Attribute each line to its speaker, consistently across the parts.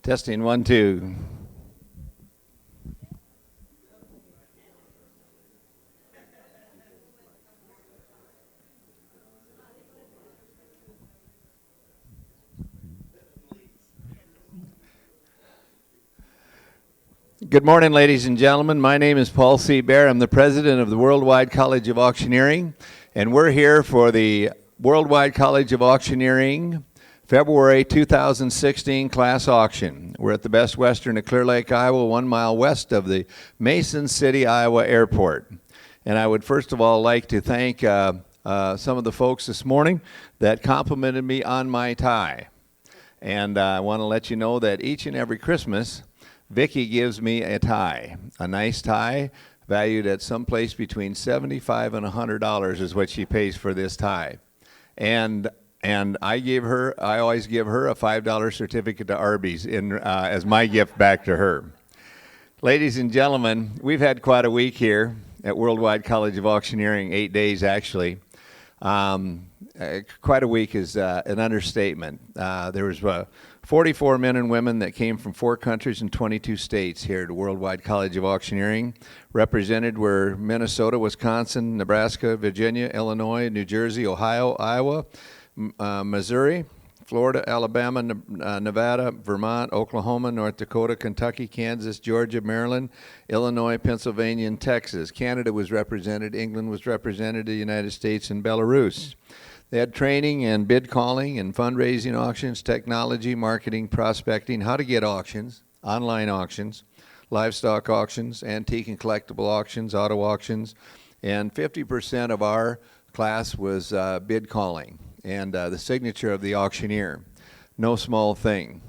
Speaker 1: Testing 1, 2. Good morning, ladies and gentlemen. My name is Paul C. Bear. I'm the president of the Worldwide College of Auctioneering, and we're here for the Worldwide College of Auctioneering February 2016 class auction. We're at the Best Western of Clear Lake, Iowa, 1 mile west of the Mason City, Iowa airport. And I would first of all like to thank some of the folks this morning that complimented me on my tie. And I want to let you know that each and every Christmas, Vicki gives me a tie, a nice tie, valued at someplace between $75 and $100 is what she pays for this tie. And I always give her a $5 certificate to Arby's as my gift back to her. Ladies and gentlemen, we've had quite a week here at Worldwide College of Auctioneering, 8 days actually. Quite a week is an understatement. There was 44 men and women that came from 4 countries and 22 states here to Worldwide College of Auctioneering. Represented were Minnesota, Wisconsin, Nebraska, Virginia, Illinois, New Jersey, Ohio, Iowa, Missouri, Florida, Alabama, Nevada, Vermont, Oklahoma, North Dakota, Kentucky, Kansas, Georgia, Maryland, Illinois, Pennsylvania, and Texas. Canada was represented, England was represented, the United States, and Belarus. They had training and bid calling and fundraising auctions, technology, marketing, prospecting, how to get auctions, online auctions, livestock auctions, antique and collectible auctions, auto auctions, and 50% of our class was bid calling and the signature of the auctioneer. No small thing.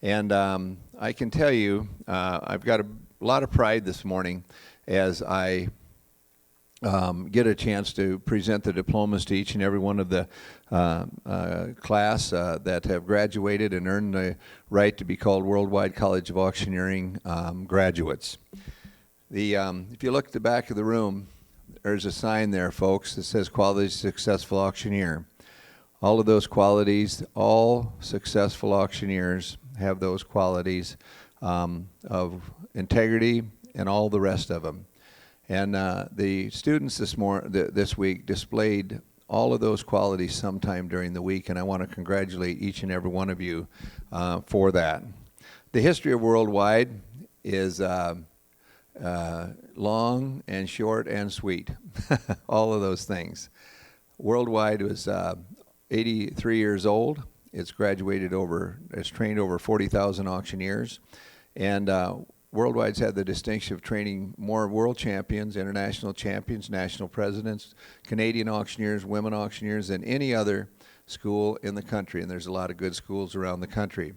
Speaker 1: And I can tell you, I've got a lot of pride this morning as I get a chance to present the diplomas to each and every one of the class that have graduated and earned the right to be called Worldwide College of Auctioneering graduates. If you look at the back of the room, there's a sign there, folks, that says Quality Successful Auctioneer. All of those qualities, all successful auctioneers have those qualities of integrity and all the rest of them. And the students this week displayed all of those qualities sometime during the week, and I want to congratulate each and every one of you for that. The history of Worldwide is long and short and sweet, all of those things. Worldwide was 83 years old. It's trained over 40,000 auctioneers, and Worldwide's had the distinction of training more world champions, international champions, national presidents, Canadian auctioneers, women auctioneers than any other school in the country, and there's a lot of good schools around the country.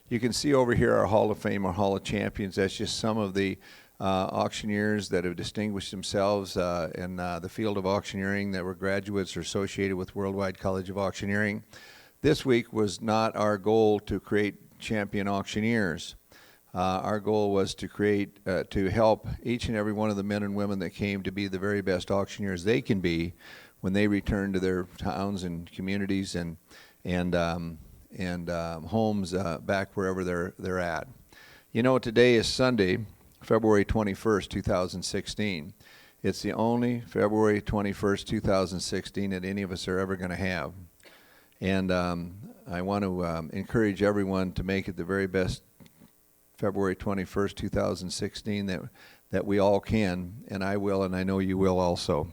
Speaker 1: You can see over here our Hall of Fame, our Hall of Champions. That's just some of the auctioneers that have distinguished themselves in the field of auctioneering that were graduates or associated with Worldwide College of Auctioneering. This week was not our goal to create champion auctioneers. Our goal was to help each and every one of the men and women that came to be the very best auctioneers they can be when they return to their towns and communities and homes back wherever they're at. You know, today is Sunday, February 21st, 2016. It's the only February 21st, 2016 that any of us are ever going to have. And I want to encourage everyone to make it the very best February 21st, 2016 that we all can, and I will, and I know you will also.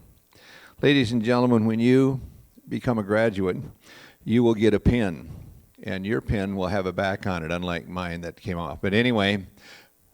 Speaker 1: Ladies and gentlemen, when you become a graduate, you will get a pin, and your pin will have a back on it, unlike mine that came off. But anyway,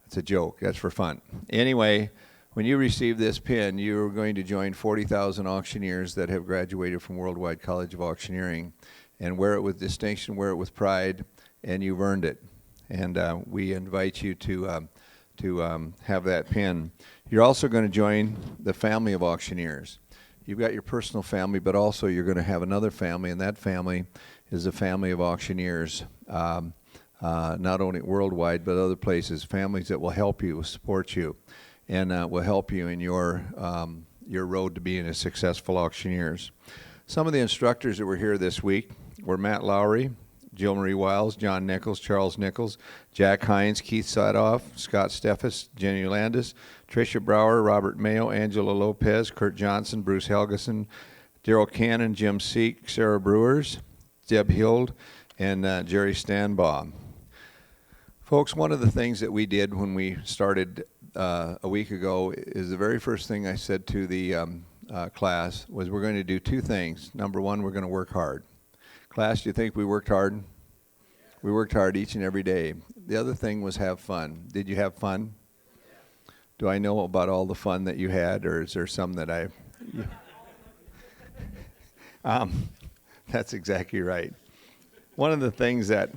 Speaker 1: it's a joke. That's for fun. Anyway, when you receive this pin, you're going to join 40,000 auctioneers that have graduated from Worldwide College of Auctioneering, and wear it with distinction, wear it with pride, and you've earned it. And we invite you to have that pin. You're also going to join the family of auctioneers. You've got your personal family, but also you're going to have another family, and that family is a family of auctioneers, not only worldwide, but other places, families that will help you, support you, and will help you in your road to being a successful auctioneers. Some of the instructors that were here this week were Matt Lowry, Jill Marie Wiles, John Nichols, Charles Nichols, Jack Hines, Keith Sadoff, Scott Steffes, Jenny Landis, Tricia Brower, Robert Mayo, Angela Lopez, Kurt Johnson, Bruce Helgeson, Daryl Cannon, Jim Seek, Sarah Brewers, Deb Hild, and Jerry Stanbaugh. Folks, one of the things that we did when we started a week ago is the very first thing I said to the class was we're going to do two things. Number one, we're going to work hard. Class, do you think we worked hard? We worked hard each and every day. The other thing was have fun. Did you have fun? Do I know about all the fun that you had, or is there some that I... That's exactly right. One of the things that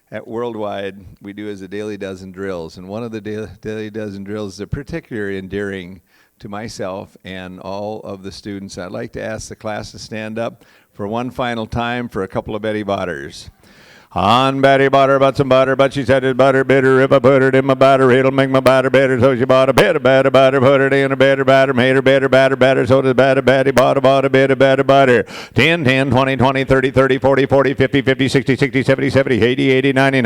Speaker 1: at Worldwide we do is a daily dozen drills, and one of the daily dozen drills is particularly endearing to myself and all of the students. I'd like to ask the class to stand up for one final time for a couple of Betty Botters. On Betty Butter, but some butter, but she said it's butter bitter. If I put it in my batter, it'll make my batter better. So she bought a bit of batter, put it in a better batter, made her better, batter. So does batter, Betty bought a bit of butter. 10, 20, 30, 40, 50, 60, 70, 80, 90,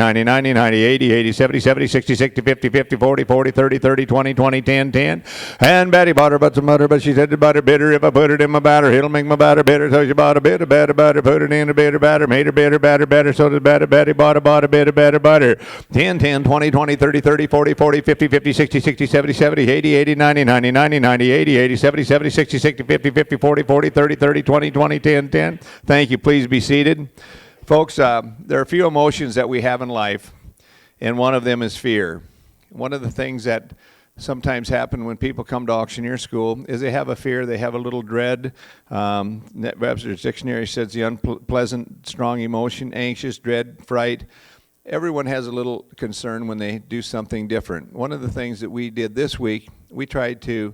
Speaker 1: 80, 70, 60, 50, 40, 30, 20, 10. And Betty bought her but some butter, but she said it's butter bitter. If I put it in my batter, it'll make my batter better. So she bought a bit of butter, put it in a better batter, made her better. So does Betty bought a bit of butter. 10, 20, 30, 40, 50, 60, 70, 80, 90, 80, 70, 60, 50, 40, 30, 20, 10. Thank you. Please be seated. Folks, there are a few emotions that we have in life, and one of them is fear. One of the things that sometimes happen when people come to auctioneer school is they have a fear, they have a little dread. Webster's dictionary says the unpleasant, strong emotion, anxious, dread, fright. Everyone has a little concern when they do something different. One of the things that we did this week, we tried to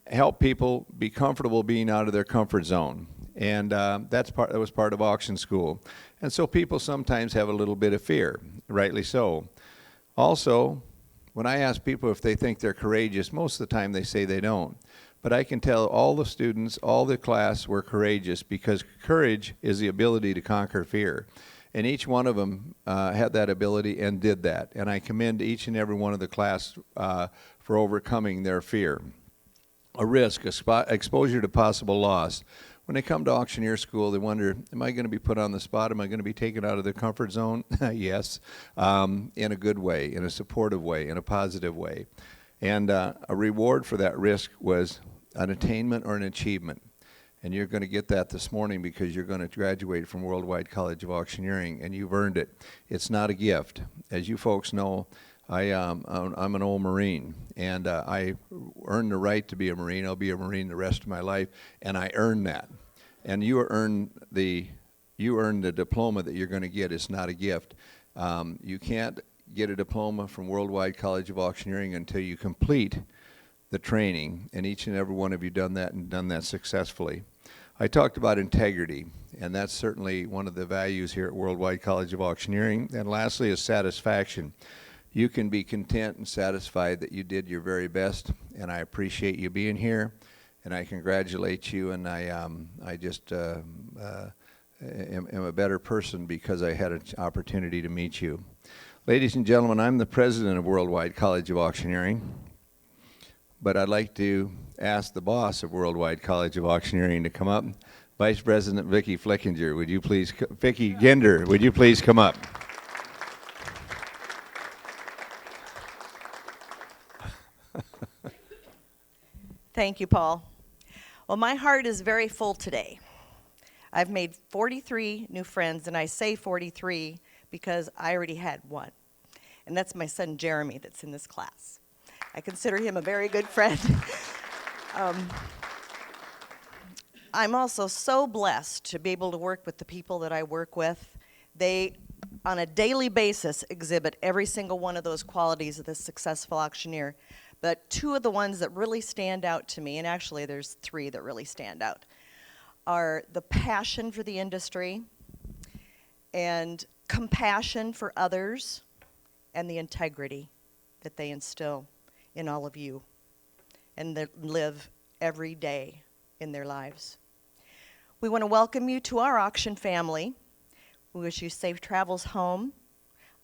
Speaker 1: help people be comfortable being out of their comfort zone. And that was part of auction school. And so people sometimes have a little bit of fear, rightly so. Also, when I ask people if they think they're courageous, most of the time they say they don't. But I can tell all the students, all the class were courageous because courage is the ability to conquer fear. And each one of them had that ability and did that. And I commend each and every one of the class for overcoming their fear. A risk, exposure to possible loss. When they come to auctioneer school, they wonder, am I going to be put on the spot? Am I going to be taken out of their comfort zone? Yes, in a good way, in a supportive way, in a positive way. And a reward for that risk was an attainment or an achievement. And you're going to get that this morning because you're going to graduate from Worldwide College of Auctioneering, and you've earned it. It's not a gift. As you folks know, I'm an old Marine, and I earned the right to be a Marine. I'll be a Marine the rest of my life, and I earned that. And you earn the diploma that you're going to get. It's not a gift. You can't get a diploma from Worldwide College of Auctioneering until you complete the training, and each and every one of you done that and done that successfully. I talked about integrity, and that's certainly one of the values here at Worldwide College of Auctioneering. And lastly is satisfaction. You can be content and satisfied that you did your very best, and I appreciate you being here, and I congratulate you, and I just am a better person because I had an opportunity to meet you. Ladies and gentlemen, I'm the president of Worldwide College of Auctioneering, but I'd like to ask the boss of Worldwide College of Auctioneering to come up. Vice President Vicki Flickinger, would you please, Vicki Ginder, would you please come up?
Speaker 2: Thank you, Paul. Well, my heart is very full today. I've made 43 new friends, and I say 43 because I already had one. And that's my son, Jeremy, that's in this class. I consider him a very good friend. I'm also so blessed to be able to work with the people that I work with. They, on a daily basis, exhibit every single one of those qualities of the successful auctioneer. But two of the ones that really stand out to me, and actually there's three that really stand out, are the passion for the industry and compassion for others and the integrity that they instill in all of you and that live every day in their lives. We want to welcome you to our auction family. We wish you safe travels home.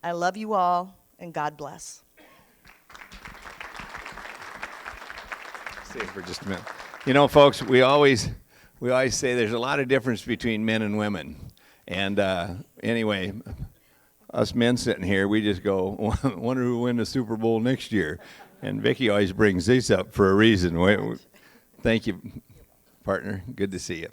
Speaker 2: I love you all, and God bless.
Speaker 1: Stay for just a minute. You know, folks, we always say there's a lot of difference between men and women. And anyway, us men sitting here, we just go, wonder who will win the Super Bowl next year. And Vicki always brings this up for a reason. Thank you, partner. Good to see you.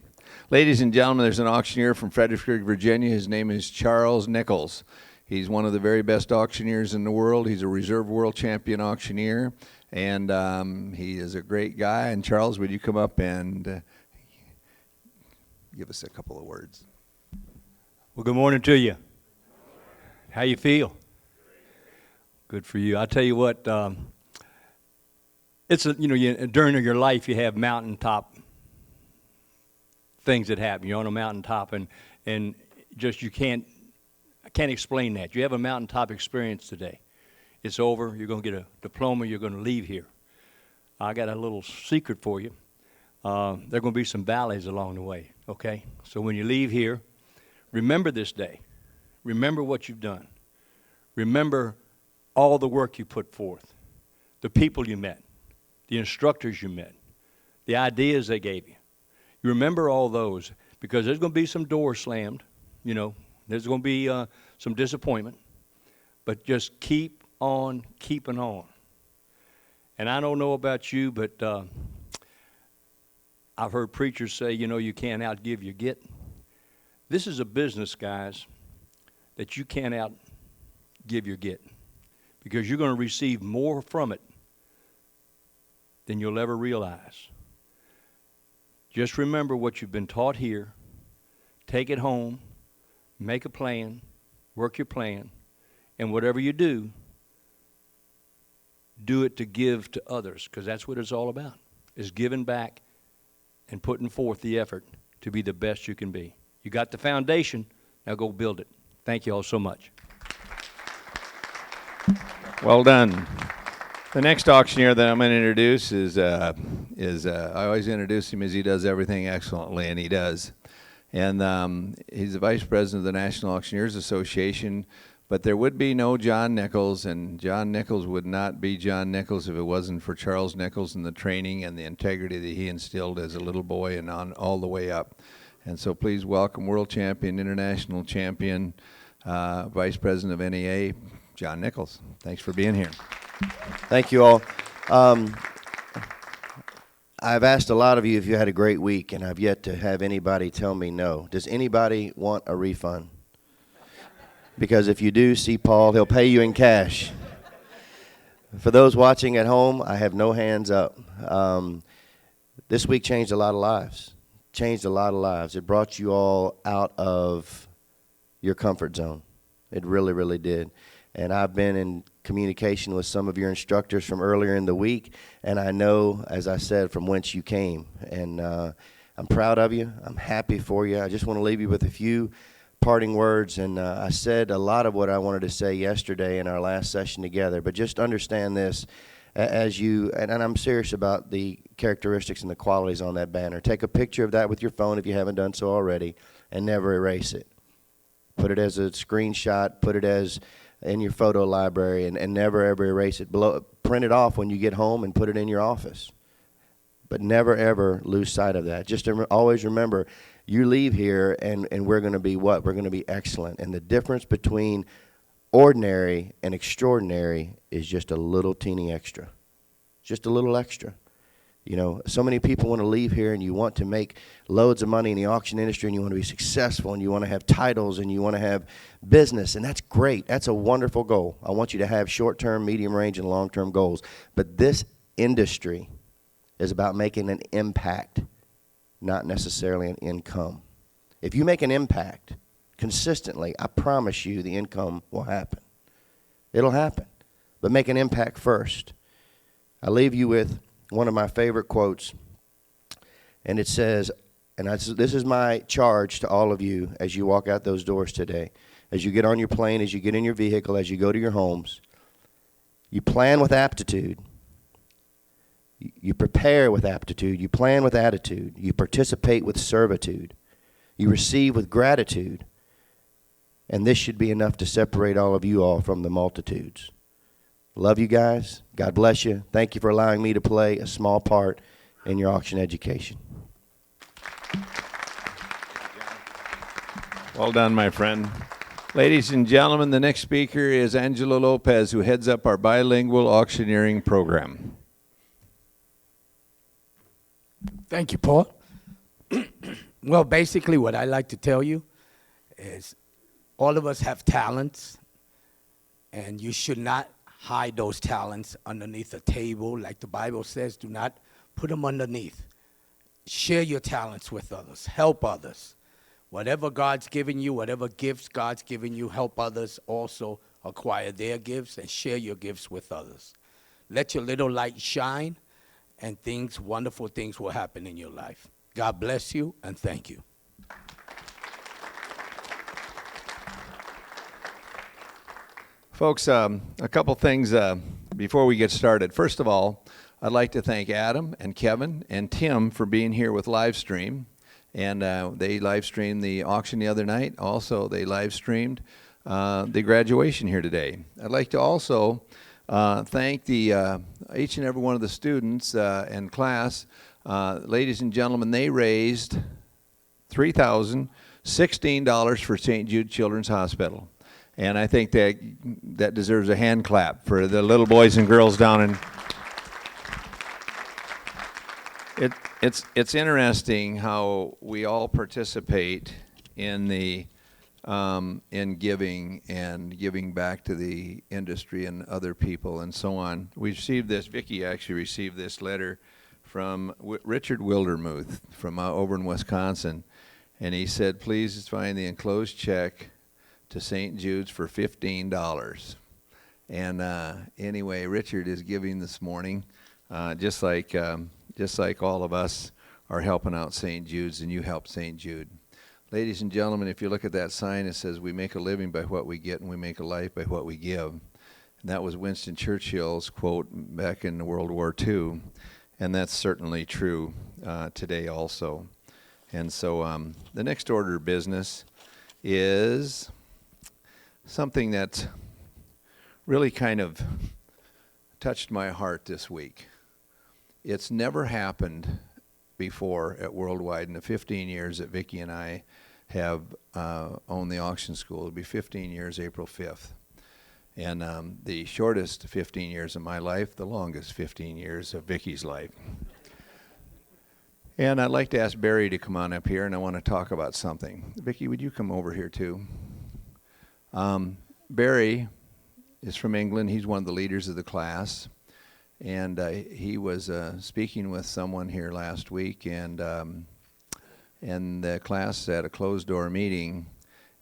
Speaker 1: Ladies and gentlemen, there's an auctioneer from Fredericksburg, Virginia. His name is Charles Nichols. He's one of the very best auctioneers in the world. He's a reserve world champion auctioneer, and he is a great guy. And Charles, would you come up and give us a couple of words?
Speaker 3: Well, good morning to you. How you feel? Good for you. I tell you what, during your life you have mountaintop things that happen. You're on a mountaintop, and just I can't explain that. You have a mountaintop experience today. It's over. You're going to get a diploma. You're going to leave here. I got a little secret for you. There are going to be some valleys along the way, okay? So when you leave here, remember this day. Remember what you've done. Remember all the work you put forth, the people you met, the instructors you met, the ideas they gave you. You remember all those, because there's going to be some doors slammed, there's going to be some disappointment, but just keep on keeping on. And I don't know about you, but I've heard preachers say, you can't outgive your get. This is a business, guys, that you can't outgive your get, because you're going to receive more from it than you'll ever realize. Just remember what you've been taught here. Take it home. Make a plan. Work your plan. And whatever you do it to give to others, because that's what it's all about, is giving back and putting forth the effort to be the best you can be. You got the foundation. Now go build it. Thank you all so much.
Speaker 1: Well done. The next auctioneer that I'm going to introduce is I always introduce him as he does everything excellently, and he does. And he's the vice president of the National Auctioneers Association, but there would be no John Nichols, and John Nichols would not be John Nichols if it wasn't for Charles Nichols and the training and the integrity that he instilled as a little boy and on all the way up. And so please welcome world champion, international champion, vice president of NEA, John Nichols. Thanks for being here.
Speaker 4: Thank you all. I've asked a lot of you if you had a great week, and I've yet to have anybody tell me no. Does anybody want a refund? Because if you do, see Paul. He'll pay you in cash. For those watching at home, I have no hands up. This week changed a lot of lives. Changed a lot of lives. It brought you all out of your comfort zone. It really, really did. And I've been in communication with some of your instructors from earlier in the week, and I know, as I said, from whence you came. And I'm proud of you. I'm happy for you. I just want to leave you with a few parting words. And I said a lot of what I wanted to say yesterday in our last session together, but just understand this as you, and I'm serious about the characteristics and the qualities on that banner. Take a picture of that with your phone if you haven't done so already, and never erase it. Put it as a screenshot, put it as in your photo library, and never ever erase it. Print it off when you get home and put it in your office. But never ever lose sight of that. Just always remember, you leave here and we're going to be what? We're going to be excellent. And the difference between ordinary and extraordinary is just a little teeny extra. Just a little extra. You know, so many people want to leave here and you want to make loads of money in the auction industry and you want to be successful and you want to have titles and you want to have business, and that's great. That's a wonderful goal. I want you to have short-term, medium-range, and long-term goals. But this industry is about making an impact, not necessarily an income. If you make an impact consistently, I promise you the income will happen. It'll happen. But make an impact first. I leave you with one of my favorite quotes, and it says, and this is my charge to all of you as you walk out those doors today, as you get on your plane, as you get in your vehicle, as you go to your homes, you plan with aptitude, you prepare with aptitude, you plan with attitude, you participate with servitude, you receive with gratitude, And this should be enough to separate all of you all from the multitudes. Love you guys. God bless you. Thank you for allowing me to play a small part in your auction education.
Speaker 1: Well done, my friend. Ladies and gentlemen, the next speaker is Angela Lopez, who heads up our bilingual auctioneering program.
Speaker 5: Thank you, Paul. Well, basically, what I like to tell you is all of us have talents, and you should not hide those talents underneath a table. Like the Bible says, do not put them underneath. Share your talents with others. Help others. Whatever God's given you, whatever gifts God's given you, help others also acquire their gifts and share your gifts with others. Let your little light shine, and wonderful things will happen in your life. God bless you, and thank you.
Speaker 1: Folks, a couple things before we get started. First of all, I'd like to thank Adam and Kevin and Tim for being here with Livestream. And they live streamed the auction the other night. Also, they live streamed the graduation here today. I'd like to also thank each and every one of the students and class. Ladies and gentlemen, they raised $3,016 for St. Jude Children's Hospital. And I think that deserves a hand clap for the little boys and girls down in... It's interesting how we all participate in the in giving and giving back to the industry and other people and so on. We received this. Vicki actually received this letter from Richard Wildermuth from over in Wisconsin, and he said, "Please find the enclosed check to St. Jude's for $15." And anyway, Richard is giving this morning, just like all of us are helping out St. Jude's, and you help St. Jude. Ladies and gentlemen, if you look at that sign, it says, "We make a living by what we get, and we make a life by what we give." And that was Winston Churchill's quote back in World War II, and that's certainly true today also. And so the next order of business is something that really kind of touched my heart this week. It's never happened before at Worldwide in the 15 years that Vicki and I have owned the auction school. It'll be 15 years April 5th. And the shortest 15 years of my life, the longest 15 years of Vicki's life. And I'd like to ask Barry to come on up here, and I want to talk about something. Vicki, would you come over here too? Barry is from England. He's one of the leaders of the class. And he was speaking with someone here last week, and the class had a closed-door meeting,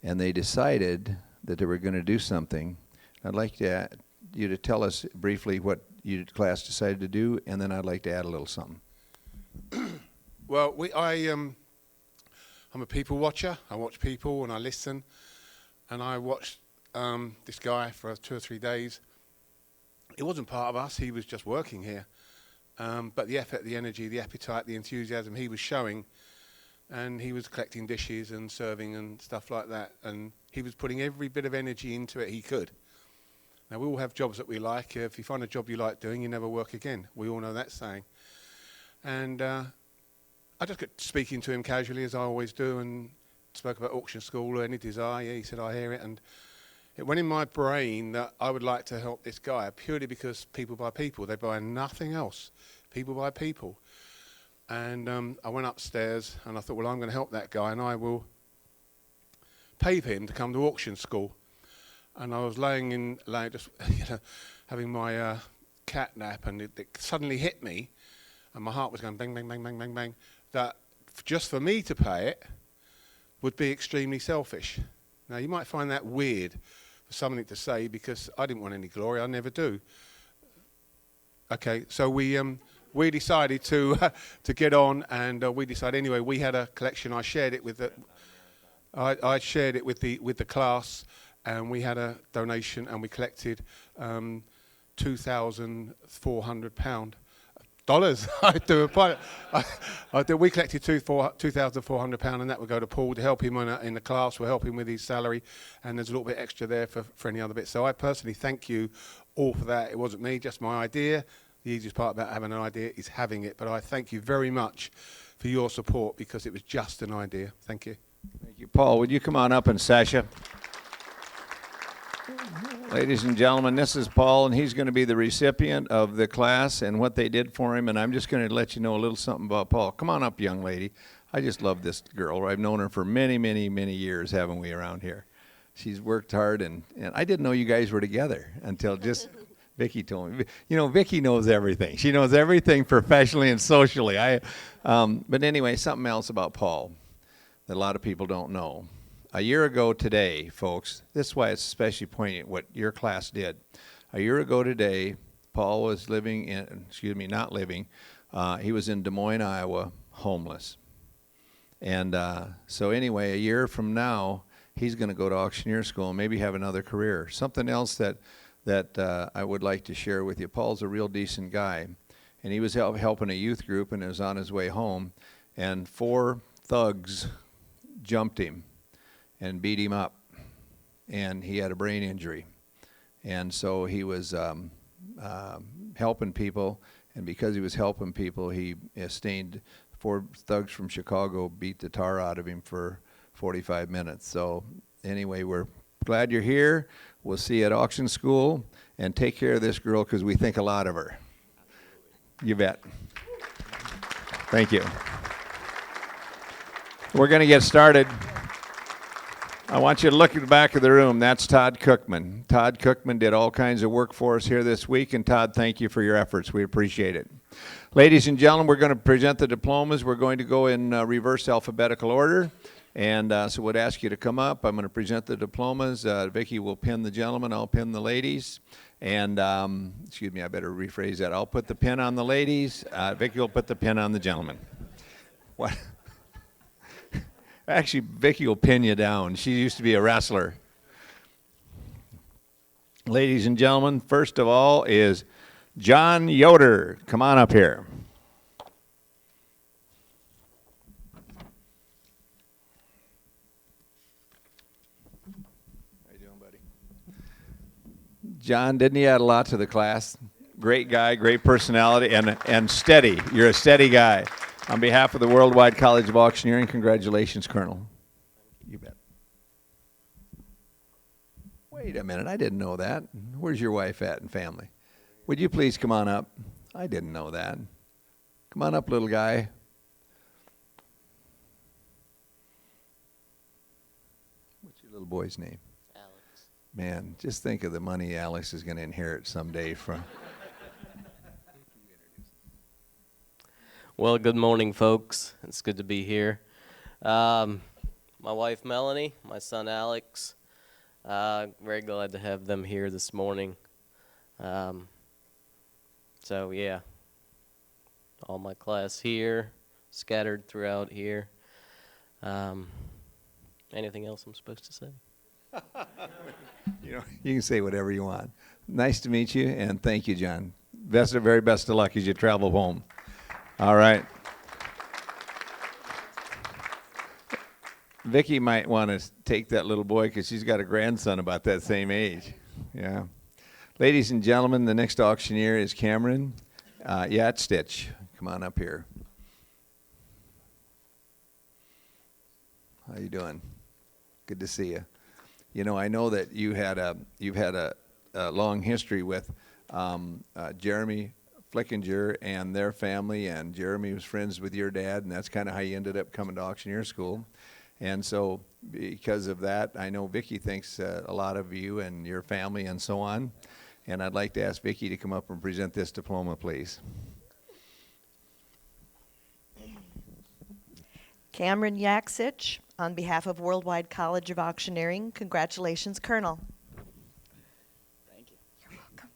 Speaker 1: and they decided that they were going to do something. I'd like you to tell us briefly what your class decided to do, and then I'd like to add a little something.
Speaker 6: Well, I'm a people watcher. I watch people and I listen, and I watched this guy for 2 or 3 days. It wasn't part of us, he was just working here. But the effort, the energy, the appetite, the enthusiasm he was showing, and he was collecting dishes and serving and stuff like that, and he was putting every bit of energy into it he could. Now, we all have jobs that we like. If you find a job you like doing, you never work again. We all know that saying. And I just got speaking to him casually, as I always do, and spoke about auction school, any desire. Yeah, he said, I hear it. And it went in my brain that I would like to help this guy purely because people buy people. They buy nothing else. People buy people. And I went upstairs and I thought, well, I'm going to help that guy and I will pay for him to come to auction school. And I was laying just having my cat nap, and it suddenly hit me, and my heart was going bang, bang, bang, bang, bang, bang, that just for me to pay it would be extremely selfish. Now, you might find that weird for something to say because I didn't want any glory. I never do. Okay, so we decided to get on, and we decided anyway. We had a collection. I shared it with I shared it with the class, and we had a donation, and we collected £2,400 dollars. I do a pilot. We collected £2,400, and that would go to Paul to help him in the class. We'll help him with his salary, and there's a little bit extra there for any other bits. So I personally thank you all for that. It wasn't me, just my idea. The easiest part about having an idea is having it. But I thank you very much for your support, because it was just an idea. Thank you.
Speaker 1: Thank you. Paul, would you come on up, and Sasha? Ladies and gentlemen, this is Paul, and he's going to be the recipient of the class and what they did for him, and I'm just going to let you know a little something about Paul. Come on up, young lady. I just love this girl. I've known her for many, many, many years, haven't we, around here? She's worked hard, and I didn't know you guys were together until just Vicki told me. You know, Vicki knows everything. She knows everything professionally and socially. But anyway, something else about Paul that a lot of people don't know. A year ago today, folks, this is why it's especially poignant what your class did. A year ago today, Paul was not living, he was in Des Moines, Iowa, homeless. And so anyway, a year from now, he's going to go to auctioneer school and maybe have another career. Something else that I would like to share with you. Paul's a real decent guy, and he was helping a youth group, and was on his way home, and 4 thugs jumped him and beat him up, and he had a brain injury. And so he was helping people, and because he was helping people, he sustained 4 thugs from Chicago beat the tar out of him for 45 minutes. So anyway, we're glad you're here. We'll see you at auction school, and take care of this girl, because we think a lot of her. You bet. Thank you. We're going to get started. I want you to look at the back of the room. That's Todd Cookman. Todd Cookman did all kinds of work for us here this week, and Todd, thank you for your efforts. We appreciate it. Ladies and gentlemen, we're going to present the diplomas. We're going to go in reverse alphabetical order, and so we'd ask you to come up. I'm going to present the diplomas. Vicki will pin the gentlemen. I'll pin the ladies. And, excuse me, I better rephrase that. I'll put the pin on the ladies. Vicki will put the pin on the gentlemen. What? Actually, Vicki will pin you down. She used to be a wrestler. Ladies and gentlemen, first of all is John Yoder. Come on up here. How you doing, buddy? John, didn't he add a lot to the class? Great guy, great personality, and steady. You're a steady guy. On behalf of the Worldwide College of Auctioneering, congratulations, Colonel. You bet. Wait a minute, I didn't know that. Where's your wife at and family? Would you please come on up? I didn't know that. Come on up, little guy. What's your little boy's name?
Speaker 7: Alex.
Speaker 1: Man, just think of the money Alex is going to inherit someday from...
Speaker 7: Well, good morning, folks. It's good to be here. My wife, Melanie, my son, Alex. Very glad to have them here this morning. So, yeah, all my class here, scattered throughout here. Anything else I'm supposed to say?
Speaker 1: You know, you can say whatever you want. Nice to meet you, and thank you, John. Very best of luck as you travel home. All right. Vicki might want to take that little boy because she's got a grandson about that same age. Yeah. Ladies and gentlemen, the next auctioneer is Cameron Yatstich. Come on up here. How you doing? Good to see you. You know, I know that you've had a long history with Jeremy Flickinger and their family, and Jeremy was friends with your dad, and that's kind of how you ended up coming to auctioneer school. And so because of that, I know Vicki thinks a lot of you and your family and so on. And I'd like to ask Vicki to come up and present this diploma, please.
Speaker 2: Cameron Yaksich, on behalf of Worldwide College of Auctioneering, congratulations, Colonel.
Speaker 8: Thank you.
Speaker 2: You're welcome.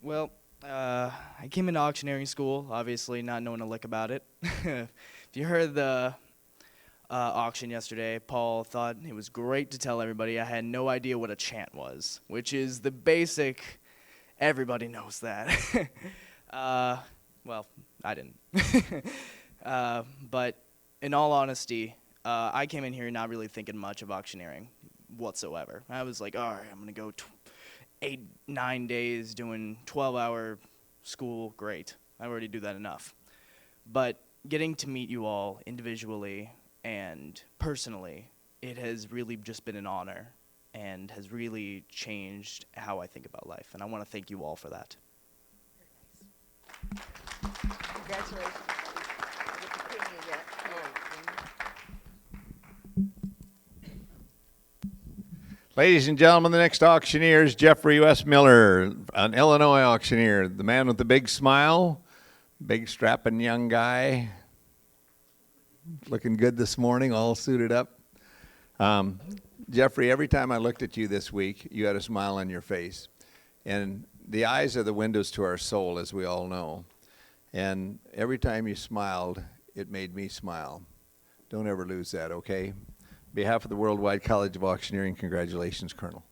Speaker 8: Well, I came into auctioneering school, obviously not knowing a lick about it. If you heard the auction yesterday, Paul thought it was great to tell everybody I had no idea what a chant was, which is the basic Everybody knows that. Well, I didn't. But in all honesty, I came in here not really thinking much of auctioneering whatsoever. I was like, all right, I'm going to go 8-9 days doing 12-hour school. Great. I already do that enough. But getting to meet you all individually and personally, it has really just been an honor and has really changed how I think about life. And I want to thank you all for that.
Speaker 2: Congratulations. I get to pin you yet.
Speaker 1: Ladies and gentlemen, the next auctioneer is Jeffrey S. Miller, an Illinois auctioneer. The man with the big smile, big strapping young guy, looking good this morning, all suited up. Jeffrey, every time I looked at you this week, you had a smile on your face. And the eyes are the windows to our soul, as we all know. And every time you smiled, it made me smile. Don't ever lose that, okay? On behalf of the Worldwide College of Auctioneering, congratulations, Colonel.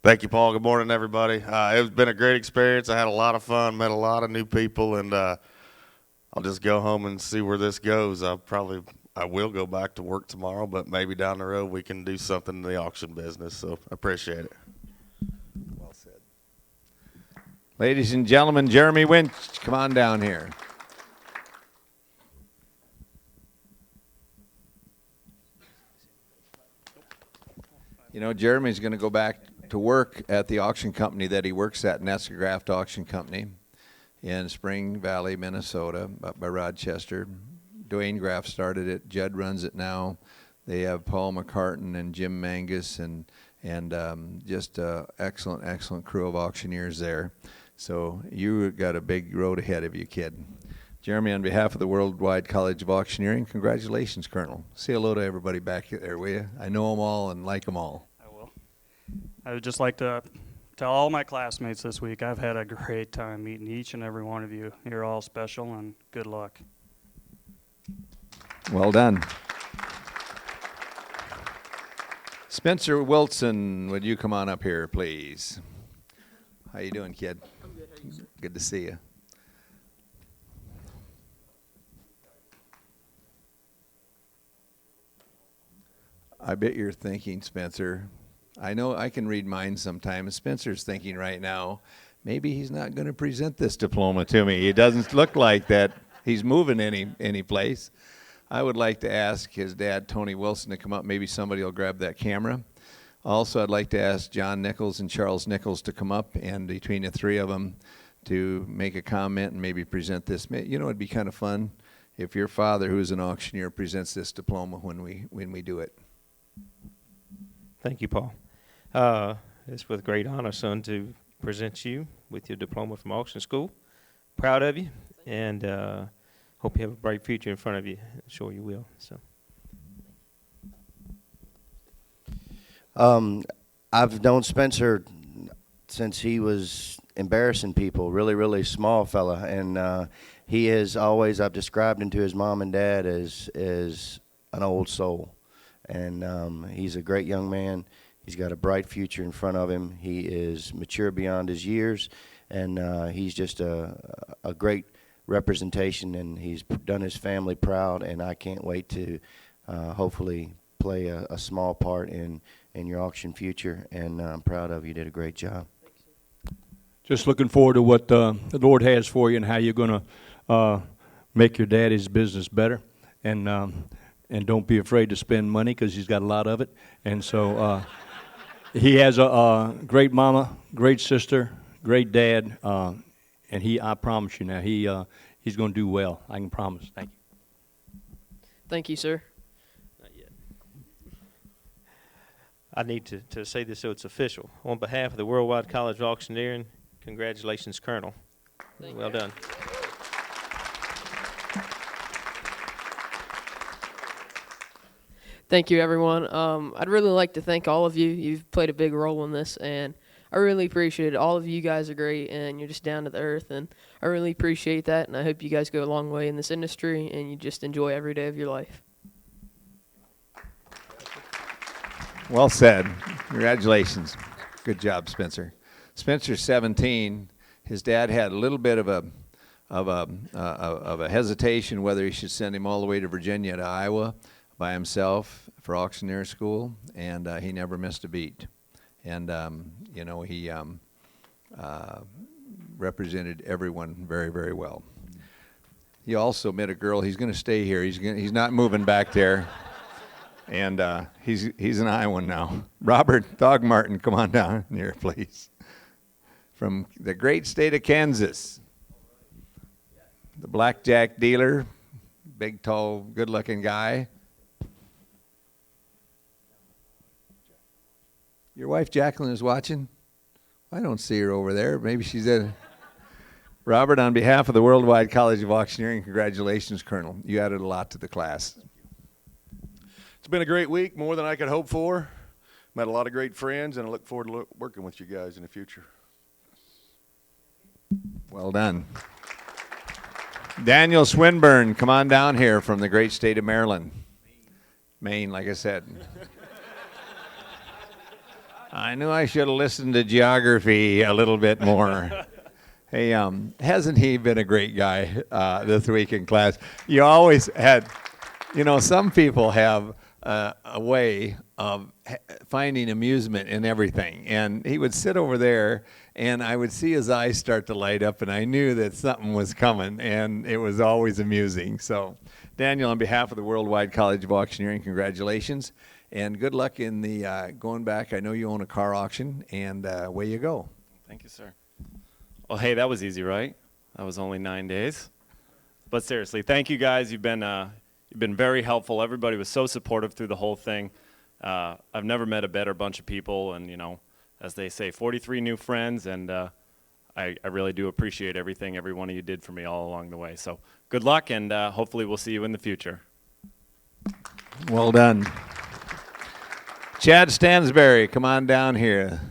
Speaker 9: Thank you, Paul. Good morning, everybody. It's been a great experience. I had a lot of fun, met a lot of new people, and I'll just go home and see where this goes. I will go back to work tomorrow, but maybe down the road we can do something in the auction business, so I appreciate it.
Speaker 1: Well said. Ladies and gentlemen, Jeremy Winch, come on down here. You know, Jeremy's going to go back to work at the auction company that he works at, Nescagraft Auction Company in Spring Valley, Minnesota, up by Rochester. Dwayne Graff started it. Judd runs it now. They have Paul McCartan and Jim Mangus and just excellent, excellent crew of auctioneers there. So you got a big road ahead of you, kid. Jeremy, on behalf of the Worldwide College of Auctioneering, congratulations, Colonel. Say hello to everybody back there, will you? I know them all and like them all.
Speaker 10: I will. I would just like to tell all my classmates this week I've had a great time meeting each and every one of you. You're all special, and good luck.
Speaker 1: Well done. Spencer Wilson, would you come on up here, please? How you doing, kid?
Speaker 11: I'm good. How are you, sir?
Speaker 1: Good to see you. I bet you're thinking, Spencer, I know I can read minds sometimes. Spencer's thinking right now, maybe he's not going to present this diploma to me. It doesn't look like that he's moving any place. I would like to ask his dad, Tony Wilson, to come up. Maybe somebody will grab that camera. Also, I'd like to ask John Nichols and Charles Nichols to come up, and between the three of them to make a comment and maybe present this. You know, it'd be kind of fun if your father, who's an auctioneer, presents this diploma when we do it.
Speaker 12: Thank you, Paul. It's with great honor, son, to present you with your diploma from auction school. Proud of you, and hope you have a bright future in front of you. I'm sure you will. So,
Speaker 4: I've known Spencer since he was embarrassing people, really, really small fella, and he is always, I've described him to his mom and dad as an old soul. And he's a great young man. He's got a bright future in front of him. He is mature beyond his years, and he's just a great representation, and he's done his family proud, and I can't wait to hopefully play a small part in your auction future, and I'm proud of you. You did a great job.
Speaker 3: Just looking forward to what the Lord has for you and how you're going to make your daddy's business better. And don't be afraid to spend money, because he's got a lot of it. And so he has a great mama, great sister, great dad, and I promise you now, he's going to do well. I can promise. Thank you.
Speaker 11: Thank you, sir.
Speaker 12: not yet. I need to say this so it's official. On behalf of the Worldwide College of Auctioneering, congratulations, Colonel. Well done.
Speaker 11: Thank you, everyone. I'd really like to thank all of you. You've played a big role in this, and I really appreciate it. All of you guys are great, and you're just down to the earth, and I really appreciate that, and I hope you guys go a long way in this industry, and you just enjoy every day of your life.
Speaker 1: Well said. Congratulations. Good job, Spencer. Spencer's 17. His dad had a little bit of a hesitation whether he should send him all the way to Virginia to Iowa by himself for auctioneer school, and he never missed a beat. And you know, he represented everyone very, very well. He also met a girl. He's going to stay here. He's not moving back there. And he's an Iowan now. Robert Thogmartin, come on down here, please. From the great state of Kansas. The blackjack dealer, big, tall, good-looking guy. Your wife Jacqueline is watching? I don't see her over there. Maybe she's at... Robert, on behalf of the Worldwide College of Auctioneering, congratulations, Colonel. You added a lot to the class.
Speaker 13: It's been a great week, more than I could hope for. Met a lot of great friends, and I look forward to working with you guys in the future.
Speaker 1: Well done. Daniel Swinburne, come on down here from the great state of Maryland. Maine, like I said. I knew I should have listened to geography a little bit more. Hey, hasn't he been a great guy this week in class? You always had, you know, some people have a way of finding amusement in everything. And he would sit over there, and I would see his eyes start to light up, and I knew that something was coming, and it was always amusing. So, Daniel, on behalf of the Worldwide College of Auctioneering, congratulations. And good luck in the going back. I know you own a car auction, and away you go.
Speaker 14: Thank you, sir. Well, hey, that was easy, right? That was only 9 days. But seriously, thank you guys. You've been very helpful. Everybody was so supportive through the whole thing. I've never met a better bunch of people, and, you know, as they say, 43 new friends, and I really do appreciate everything every one of you did for me all along the way. So good luck, and hopefully we'll see you in the future.
Speaker 1: Well done. Chad Stansberry, come on down here.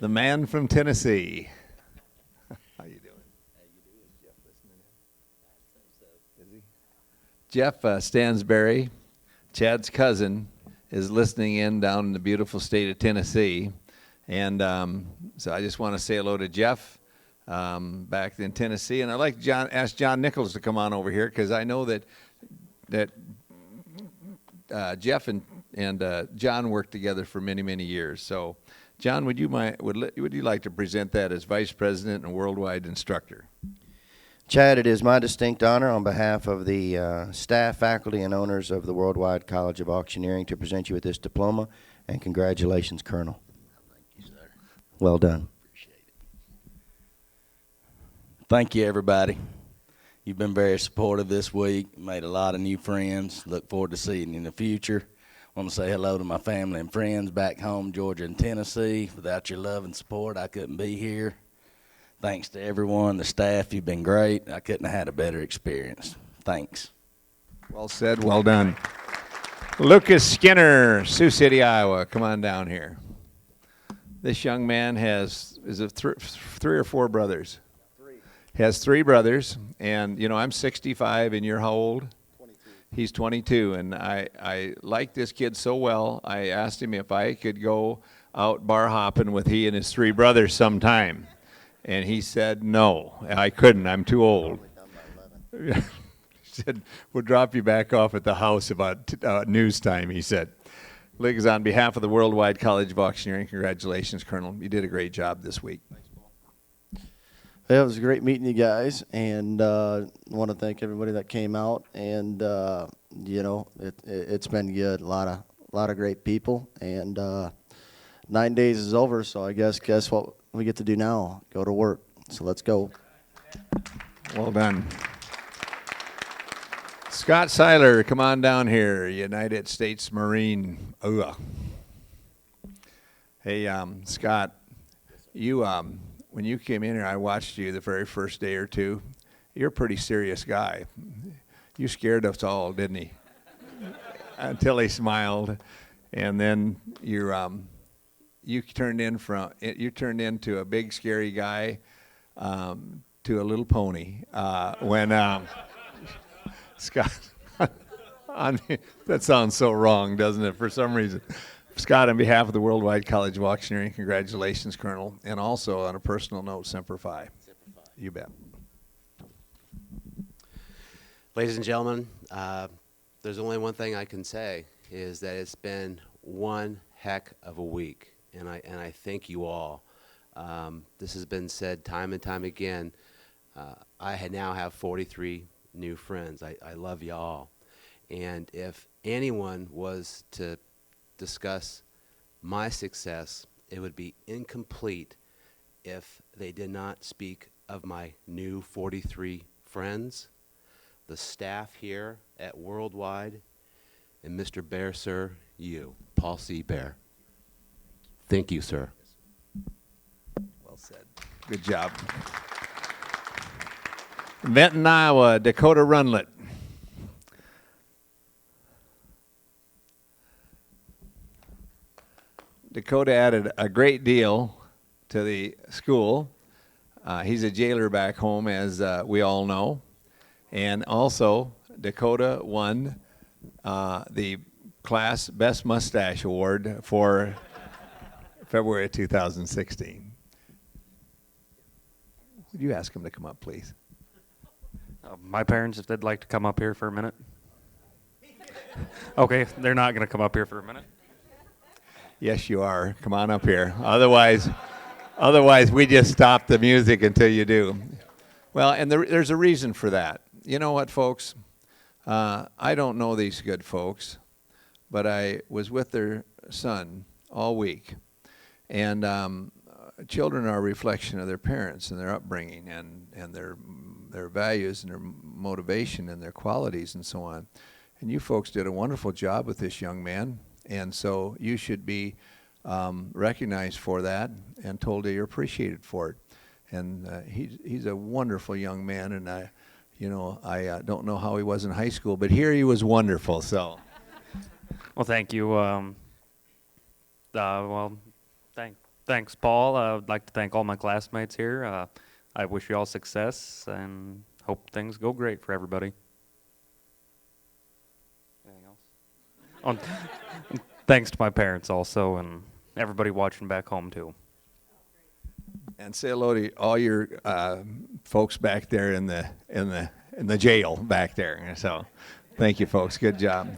Speaker 1: The man from Tennessee. How you doing? How you doing? Is Jeff listening in? Is he? Jeff Stansberry, Chad's cousin, is listening in down in the beautiful state of Tennessee. And so I just want to say hello to Jeff back in Tennessee. And I'd like to ask John Nichols to come on over here, because I know that Jeff and John worked together for many, many years. So, John, would you like to present that as Vice President and Worldwide Instructor?
Speaker 4: Chad, it is my distinct honor on behalf of the staff, faculty, and owners of the Worldwide College of Auctioneering to present you with this diploma, and congratulations, Colonel.
Speaker 15: Thank you, sir.
Speaker 4: Well done.
Speaker 15: Appreciate it. Thank you, everybody. You've been very supportive this week, made a lot of new friends. Look forward to seeing you in the future. I want to say hello to my family and friends back home, Georgia and Tennessee. Without your love and support, I couldn't be here. Thanks to everyone, the staff, you've been great. I couldn't have had a better experience. Thanks.
Speaker 1: Well said, well done. Lucas Skinner, Sioux City, Iowa, come on down here. This young man has, three or four brothers? Has three brothers, and you know, I'm 65, and you're how old? 22. He's 22, and I like this kid so well, I asked him if I could go out bar hopping with he and his three brothers sometime, and he said no, I couldn't, I'm too old. He said, we'll drop you back off at the house about news time, he said. Liggs, on behalf of the Worldwide College of Auctioneering, congratulations, Colonel. You did a great job this week.
Speaker 16: Well, it was great meeting you guys, and I want to thank everybody that came out. And you know, it's been good. A lot of great people, and 9 days is over. So I guess what we get to do now? Go to work. So let's go.
Speaker 1: Well done. Scott Seiler, come on down here. United States Marine. Ugh. Hey, Scott, you when you came in here, I watched you the very first day or two. You're a pretty serious guy. You scared us all, didn't he? Until he smiled, and then you turned into a big scary guy to a little pony when Scott. That sounds so wrong, doesn't it? For some reason. Scott, on behalf of the Worldwide College of Auctioneering, congratulations, Colonel. And also, on a personal note, Semper Fi. You bet.
Speaker 17: Ladies and gentlemen, there's only one thing I can say, is that it's been one heck of a week, and I thank you all. This has been said time and time again. Now have 43 new friends. I love you all. And if anyone was to discuss my success, it would be incomplete if they did not speak of my new 43 friends, the staff here at Worldwide, and Mr. Bear, sir, you, Paul C. Bear. Thank you, sir.
Speaker 1: Well said. Good job. Benton, Iowa, Dakota Runlet. Dakota added a great deal to the school. He's a jailer back home, as we all know. And also, Dakota won the class Best Mustache Award for February of 2016. Would you ask him to come up, please?
Speaker 10: My parents, if they'd like to come up here for a minute. Okay, they're not going to come up here for a minute.
Speaker 1: Yes, you are. Come on up here. Otherwise, we just stop the music until you do. Well, and there's a reason for that. You know what, folks? I don't know these good folks, but I was with their son all week. And children are a reflection of their parents and their upbringing and their values and their motivation and their qualities and so on. And you folks did a wonderful job with this young man. And so you should be recognized for that and told that you're appreciated for it. And he's a wonderful young man, and I don't know how he was in high school, but here he was wonderful. So,
Speaker 10: Well, thank you. Thanks, Paul. I'd like to thank all my classmates here. I wish you all success and hope things go great for everybody. Anything else? Thanks to my parents also, and everybody watching back home too.
Speaker 1: and say hello to all your folks back there in the jail back there. So, thank you, folks. Good job.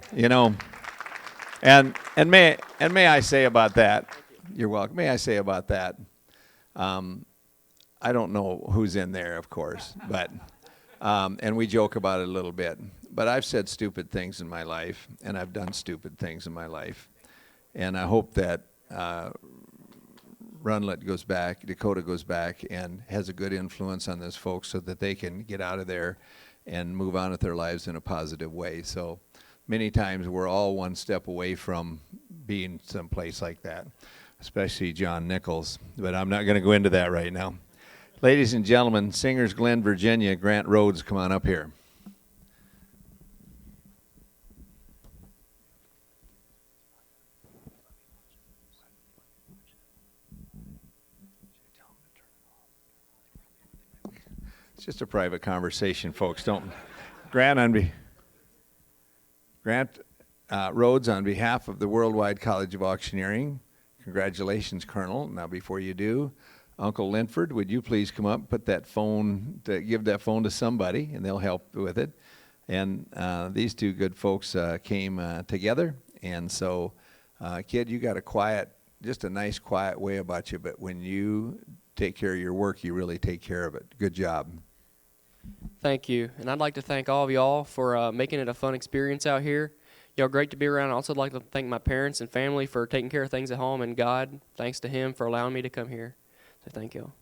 Speaker 1: And may I say about that? You're welcome. May I say about that? I don't know who's in there, of course, but and we joke about it a little bit. But I've said stupid things in my life, and I've done stupid things in my life, and I hope that Dakota goes back, and has a good influence on those folks so that they can get out of there and move on with their lives in a positive way. So many times we're all one step away from being someplace like that, especially John Nichols. But I'm not going to go into that right now. Ladies and gentlemen, Singers Glen, Virginia, Grant Rhodes, come on up here. It's just a private conversation, folks. Grant Rhodes, on behalf of the Worldwide College of Auctioneering, congratulations, Colonel. Now, before you do, Uncle Linford, would you please come up, give that phone to somebody, and they'll help with it. And these two good folks came together, and so, kid, you got just a nice, quiet way about you, but when you take care of your work, you really take care of it. Good job.
Speaker 18: Thank you. And I'd like to thank all of y'all for making it a fun experience out here. Y'all great to be around. I'd also like to thank my parents and family for taking care of things at home, and God, thanks to him for allowing me to come here. So thank y'all.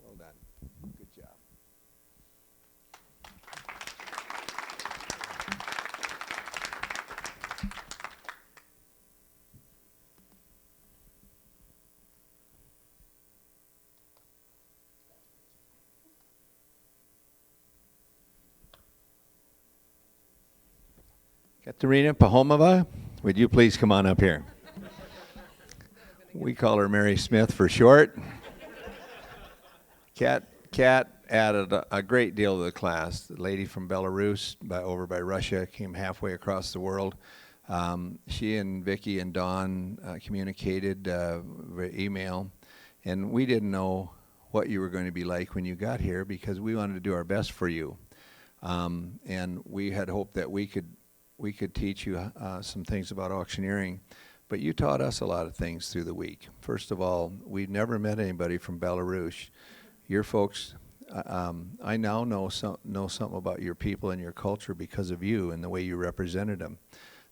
Speaker 1: Well done. Good job. Katerina Pahomova, would you please come on up here? We call her Mary Smith for short. Kat added a great deal to the class. The lady from Belarus, over by Russia, came halfway across the world. She and Vicki and Dawn communicated via email, and we didn't know what you were going to be like when you got here because we wanted to do our best for you. And we had hoped that we could teach you some things about auctioneering, but you taught us a lot of things through the week. First of all, we've never met anybody from Belarus. Your folks, I now know something about your people and your culture because of you and the way you represented them.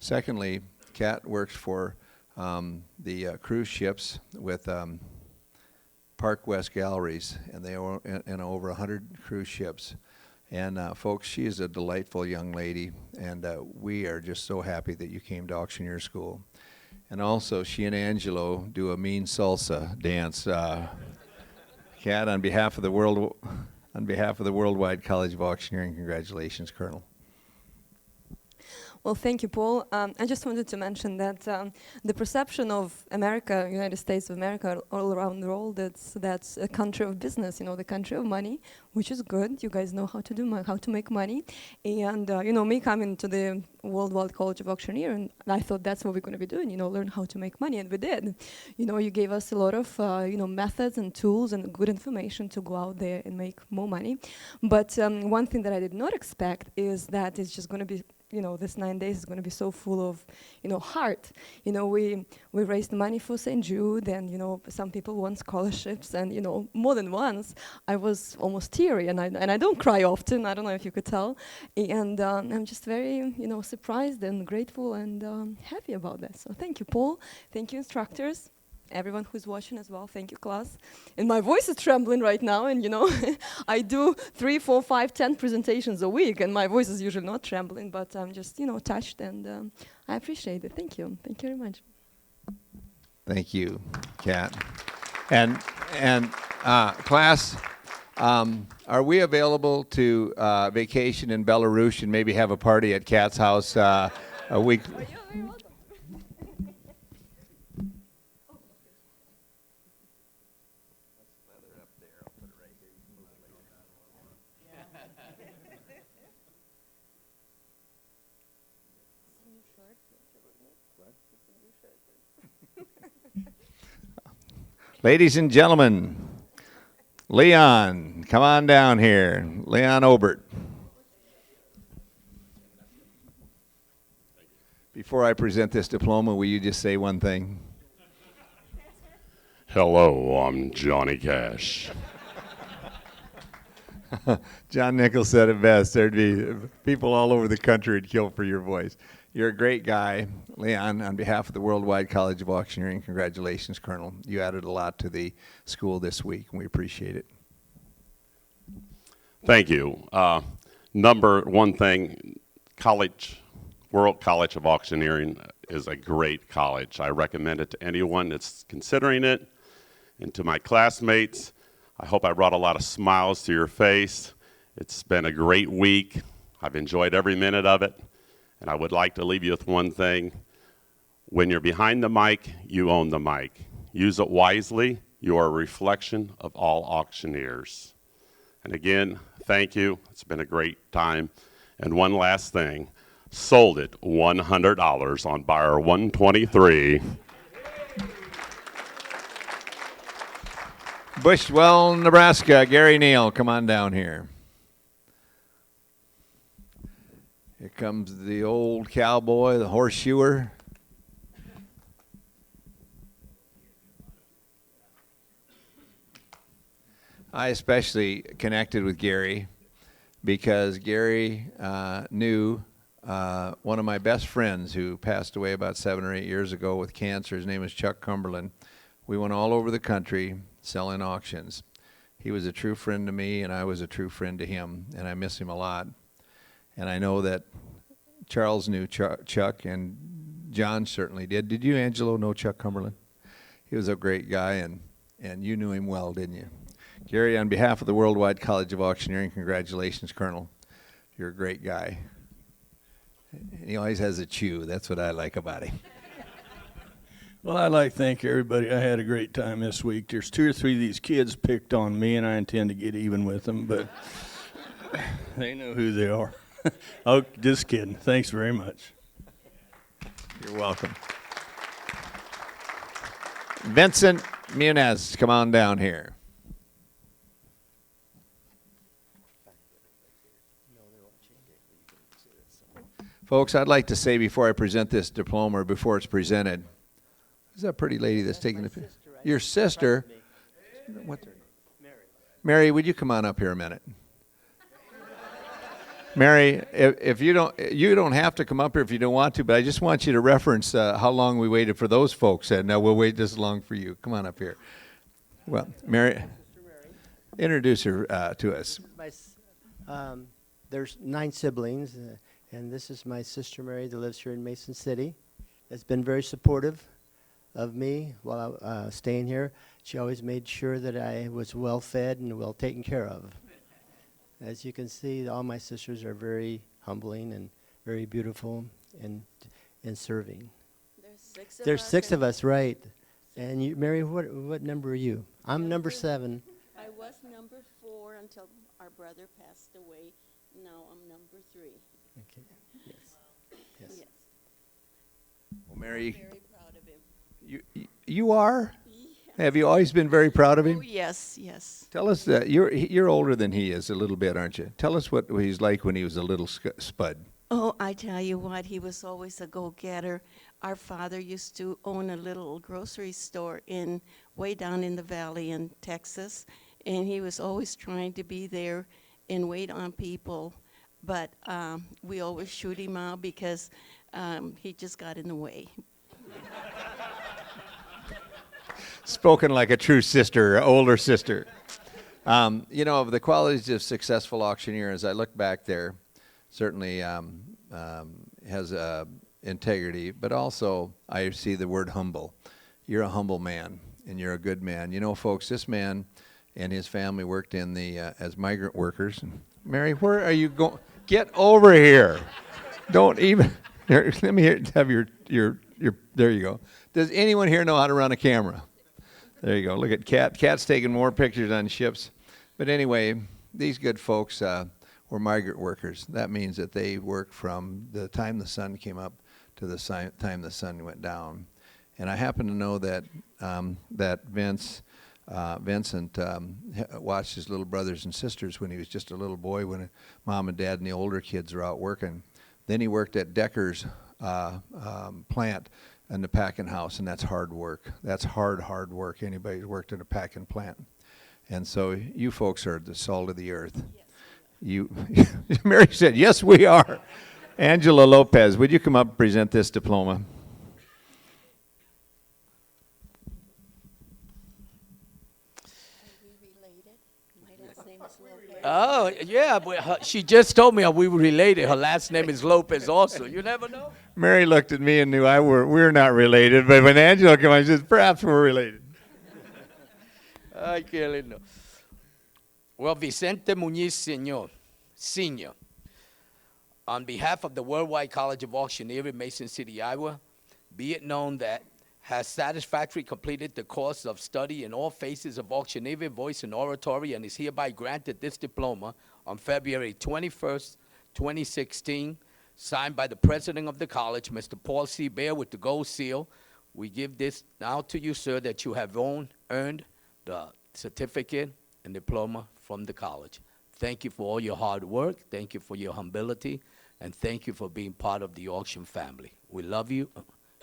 Speaker 1: Secondly, Kat works for the cruise ships with Park West Galleries, and they are in over 100 cruise ships. And folks, she is a delightful young lady, and we are just so happy that you came to Auctioneer School. And also, she and Angelo do a mean salsa dance. Kat, on behalf of the Worldwide College of Auctioneering, congratulations, Colonel.
Speaker 19: Well, thank you, Paul. I just wanted to mention that the perception of America, United States of America, all around the world, that's a country of business, the country of money, which is good. You guys know how to make money. And, me coming to the Worldwide College of Auctioneering, I thought that's what we're going to be doing, learn how to make money, and we did. You gave us a lot of, methods and tools and good information to go out there and make more money. But one thing that I did not expect is that it's just going to be this 9 days is going to be so full of, heart. We raised money for St. Jude, and, some people won scholarships, and, more than once, I was almost teary, and I don't cry often. I don't know if you could tell. And I'm just very, surprised and grateful and happy about that. So thank you, Paul. Thank you, instructors. Everyone who's watching as well, thank you, class. And my voice is trembling right now, and I do 3, 4, 5, 10 presentations a week, and my voice is usually not trembling, but I'm just, touched, and I appreciate it. Thank you. Thank you very much.
Speaker 1: Thank you, Kat. And class, are we available to vacation in Belarus and maybe have a party at Kat's house a week? Ladies and gentlemen, Leon, come on down here. Leon Obert. Before I present this diploma, will you just say one thing?
Speaker 20: Hello, I'm Johnny Cash.
Speaker 1: John Nichols said it best. There'd be people all over the country would kill for your voice. You're a great guy. Leon, on behalf of the Worldwide College of Auctioneering, congratulations, Colonel. You added a lot to the school this week, and we appreciate it.
Speaker 20: Thank you. Number one thing, World College of Auctioneering is a great college. I recommend it to anyone that's considering it. And to my classmates, I hope I brought a lot of smiles to your face. It's been a great week. I've enjoyed every minute of it. And I would like to leave you with one thing. When you're behind the mic, you own the mic. Use it wisely. You are a reflection of all auctioneers. And again, thank you. It's been a great time. And one last thing. Sold it $100 on buyer 123.
Speaker 1: Bushwell, Nebraska. Gary Neal, come on down here. Here comes the old cowboy, the horseshoer. I especially connected with Gary because Gary knew one of my best friends who passed away about 7 or 8 years ago with cancer. His name is Chuck Cumberland. We went all over the country selling auctions. He was a true friend to me, and I was a true friend to him, and I miss him a lot. And I know that Charles knew Chuck, and John certainly did. Did you, Angelo, know Chuck Cumberland? He was a great guy, and you knew him well, didn't you? Gary, on behalf of the Worldwide College of Auctioneering, congratulations, Colonel. You're a great guy. And he always has a chew. That's what I like about him.
Speaker 21: Well, I'd like to thank everybody. I had a great time this week. There's 2 or 3 of these kids picked on me, and I intend to get even with them, but they know who they are. Oh, just kidding. Thanks very much.
Speaker 1: You're welcome. Vincent Muniz, come on down here. Folks, I'd like to say before I present this diploma, or before it's presented, who's that pretty lady that's taking the picture? Your sister? What's her name? Mary, would you come on up here a minute? Mary, if you don't have to come up here if you don't want to, but I just want you to reference how long we waited for those folks, and now we'll wait this long for you. Come on up here. Well, Mary, introduce her to us.
Speaker 5: There's 9 siblings, and this is my sister Mary that lives here in Mason City. Has been very supportive of me while I was staying here. She always made sure that I was well fed and well taken care of. As you can see, all my sisters are very humbling and very beautiful in serving. There's six of us, right? And you, Mary, what number are you? I'm number 7.
Speaker 22: I was number 4 until our brother passed away. Now I'm number 3.
Speaker 5: Okay. Yes. Yes.
Speaker 22: Yes.
Speaker 1: Well, Mary,
Speaker 22: I'm very proud of him.
Speaker 1: You are?
Speaker 22: Yeah.
Speaker 1: Have you always been very proud of him?
Speaker 22: Oh, yes, yes.
Speaker 1: Tell us that you're older than he is a little bit, aren't you? Tell us what he's like when he was a little spud.
Speaker 22: Oh, I tell you what, he was always a go-getter. Our father used to own a little grocery store way down in the valley in Texas, and he was always trying to be there and wait on people. But we always shoot him out because he just got in the way.
Speaker 1: Spoken like a true sister, older sister. You know, of the qualities of successful auctioneer, as I look back there, certainly has integrity, but also I see the word humble. You're a humble man, and you're a good man. You know, folks, this man and his family worked in the as migrant workers. Mary, where are you going? Get over here. Don't even. Here, let me have your. There you go. Does anyone here know how to run a camera? There you go. Look at Kat. Kat's taking more pictures on ships. But anyway, these good folks were migrant workers. That means that they worked from the time the sun came up to the time the sun went down. And I happen to know that that Vincent watched his little brothers and sisters when he was just a little boy, when mom and dad and the older kids were out working. Then he worked at Decker's plant in the packing house, and that's hard work. That's hard work. Anybody who's worked in a packing plant. And so you folks are the salt of the earth. Yes. Mary said, yes, we are. Angela Lopez, would you come up and present this diploma?
Speaker 23: Oh, yeah, but she just told me we were related. Her last name is Lopez also. You never know.
Speaker 1: Mary looked at me and knew we're not related, but when Angela came on, she said, perhaps we're related.
Speaker 23: Ay, qué lindo. Well, Vicente Muñiz Sr., on behalf of the Worldwide College of Auctioneering, Mason City, Iowa, be it known that has satisfactorily completed the course of study in all phases of auctioneering, voice, and oratory, and is hereby granted this diploma on February 21st, 2016, signed by the president of the college, Mr. Paul C. Bear, with the gold seal. We give this now to you, sir, that you have earned the certificate and diploma from the college. Thank you for all your hard work. Thank you for your humility. And thank you for being part of the auction family. We love you.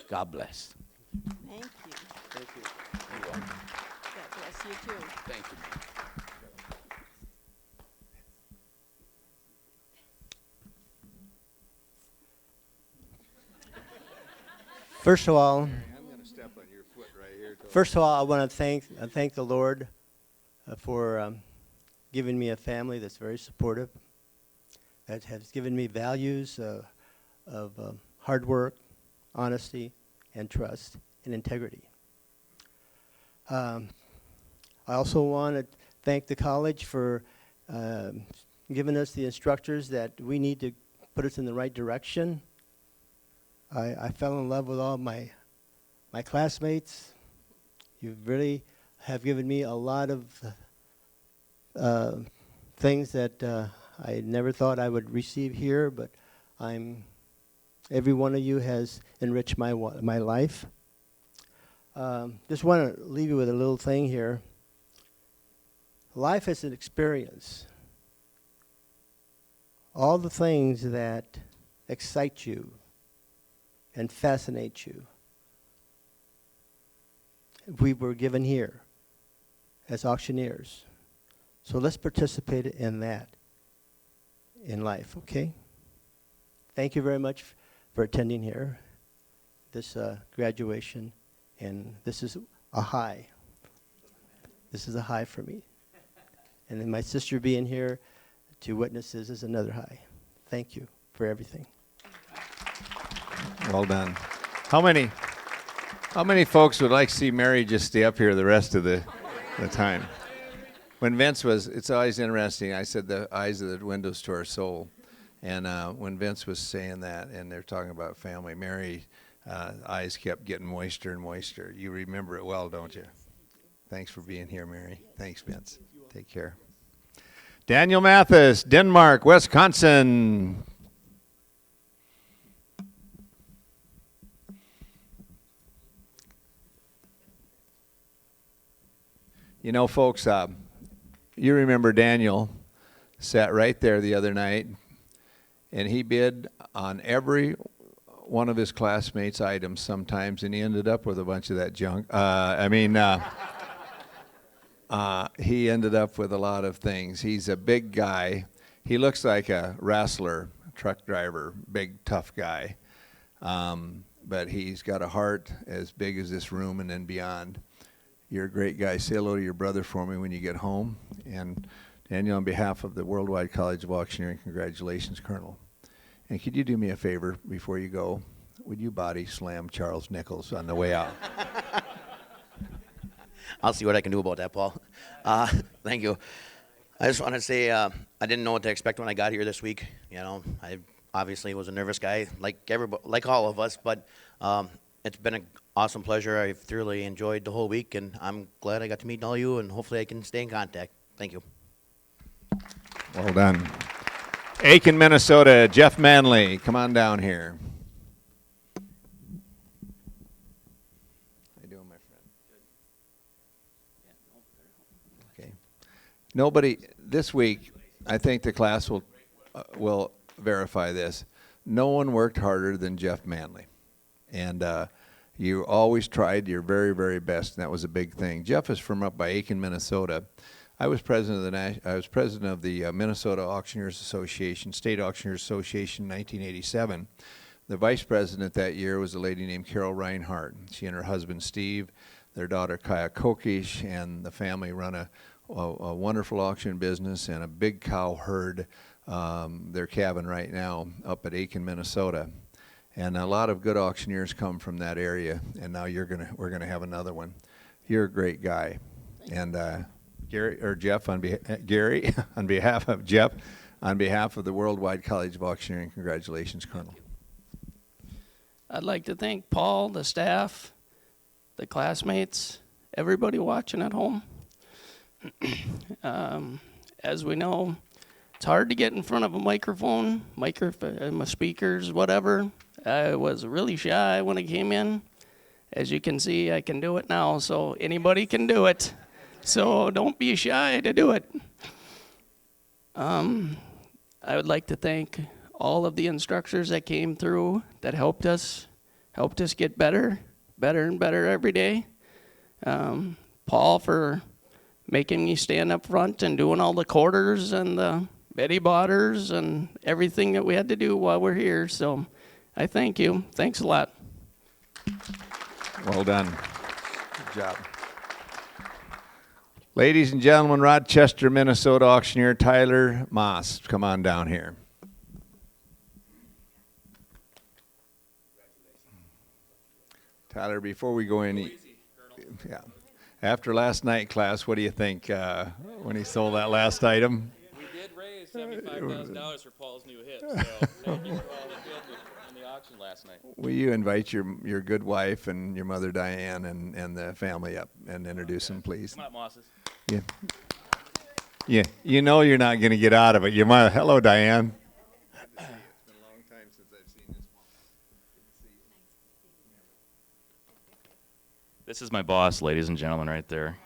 Speaker 23: God bless.
Speaker 22: Thank you.
Speaker 23: Thank you. You're welcome.
Speaker 22: God bless you too.
Speaker 23: Thank you.
Speaker 5: First of all, I want to thank the Lord for giving me a family that's very supportive, that has given me values of hard work, honesty, and trust and integrity. I also want to thank the college for giving us the instructors that we need to put us in the right direction. I fell in love with all my classmates. You really have given me a lot of things that I never thought I would receive here, but I'm Every one of you has enriched my life. Just want to leave you with a little thing here. Life is an experience. All the things that excite you and fascinate you, we were given here as auctioneers. So let's participate in that in life, okay? Thank you very much for attending here, this graduation, and this is a high. This is a high for me. And then my sister being here to witness this is another high. Thank you for everything.
Speaker 1: Well done. How many folks would like to see Mary just stay up here the rest of the time? When Vince was, it's always interesting. I said the eyes are the windows to our soul. And when Vince was saying that, and they're talking about family, Mary eyes kept getting moister and moister. You remember it well, don't you? Thanks for being here, Mary. Thanks, Vince. Take care. Daniel Mathis, Denmark, Wisconsin. You know, folks, you remember Daniel sat right there the other night, and he bid on every one of his classmates' items sometimes, and he ended up with a bunch of that junk. He ended up with a lot of things. He's a big guy. He looks like a wrestler, truck driver, big, tough guy. But he's got a heart as big as this room and then beyond. You're a great guy. Say hello to your brother for me when you get home. And Daniel, on behalf of the Worldwide College of Auctioneering, congratulations, Colonel. And could you do me a favor before you go? Would you body slam Charles Nichols on the way out?
Speaker 6: I'll see what I can do about that, Paul. Thank you. I just want to say I didn't know what to expect when I got here this week. You know, I obviously was a nervous guy, like all of us. But it's been an awesome pleasure. I've thoroughly enjoyed the whole week, and I'm glad I got to meet all you. And hopefully, I can stay in contact. Thank you.
Speaker 1: Well done. Aiken, Minnesota, Jeff Manley, come on down here. How you doing, my friend? Okay. Nobody this week. I think the class will verify this. No one worked harder than Jeff Manley, and you always tried your very, very best, and that was a big thing. Jeff is from up by Aiken, Minnesota. I was president of the Minnesota Auctioneers Association, State Auctioneers Association, in 1987. The vice president that year was a lady named Carol Reinhardt. She and her husband Steve, their daughter Kaya Kokish, and the family run a wonderful auction business and a big cow herd. Their cabin right now up at Aiken, Minnesota, and a lot of good auctioneers come from that area. And now we're gonna have another one. You're a great guy, and. Jeff, Gary, on behalf of Jeff, on behalf of the Worldwide College of Auctioneering, congratulations, Colonel.
Speaker 7: I'd like to thank Paul, the staff, the classmates, everybody watching at home. As we know, it's hard to get in front of a microphone, speakers, whatever. I was really shy when I came in. As you can see, I can do it now, so anybody can do it. So don't be shy to do it. I would like to thank all of the instructors that came through that helped us get better and better every day. Paul for making me stand up front and doing all the quarters and the Betty Botters and everything that we had to do while we're here. So I thank you. Thanks a lot.
Speaker 1: Well done. Good job. Ladies and gentlemen, Rochester, Minnesota auctioneer Tyler Moss, come on down here. Tyler, before we go any, after last night class, what do you think when he sold that last item?
Speaker 8: We did raise $75,000 for Paul's new hip, so thank you for all the good in the auction last night.
Speaker 1: Will you invite your good wife and your mother Diane and the family up and introduce them, please?
Speaker 8: Come on, Mosses.
Speaker 1: Yeah, you know you're not going to get out of it. You might. Hello, Diane. It's been a long time since I've seen this
Speaker 2: This is my boss, ladies and gentlemen, right there.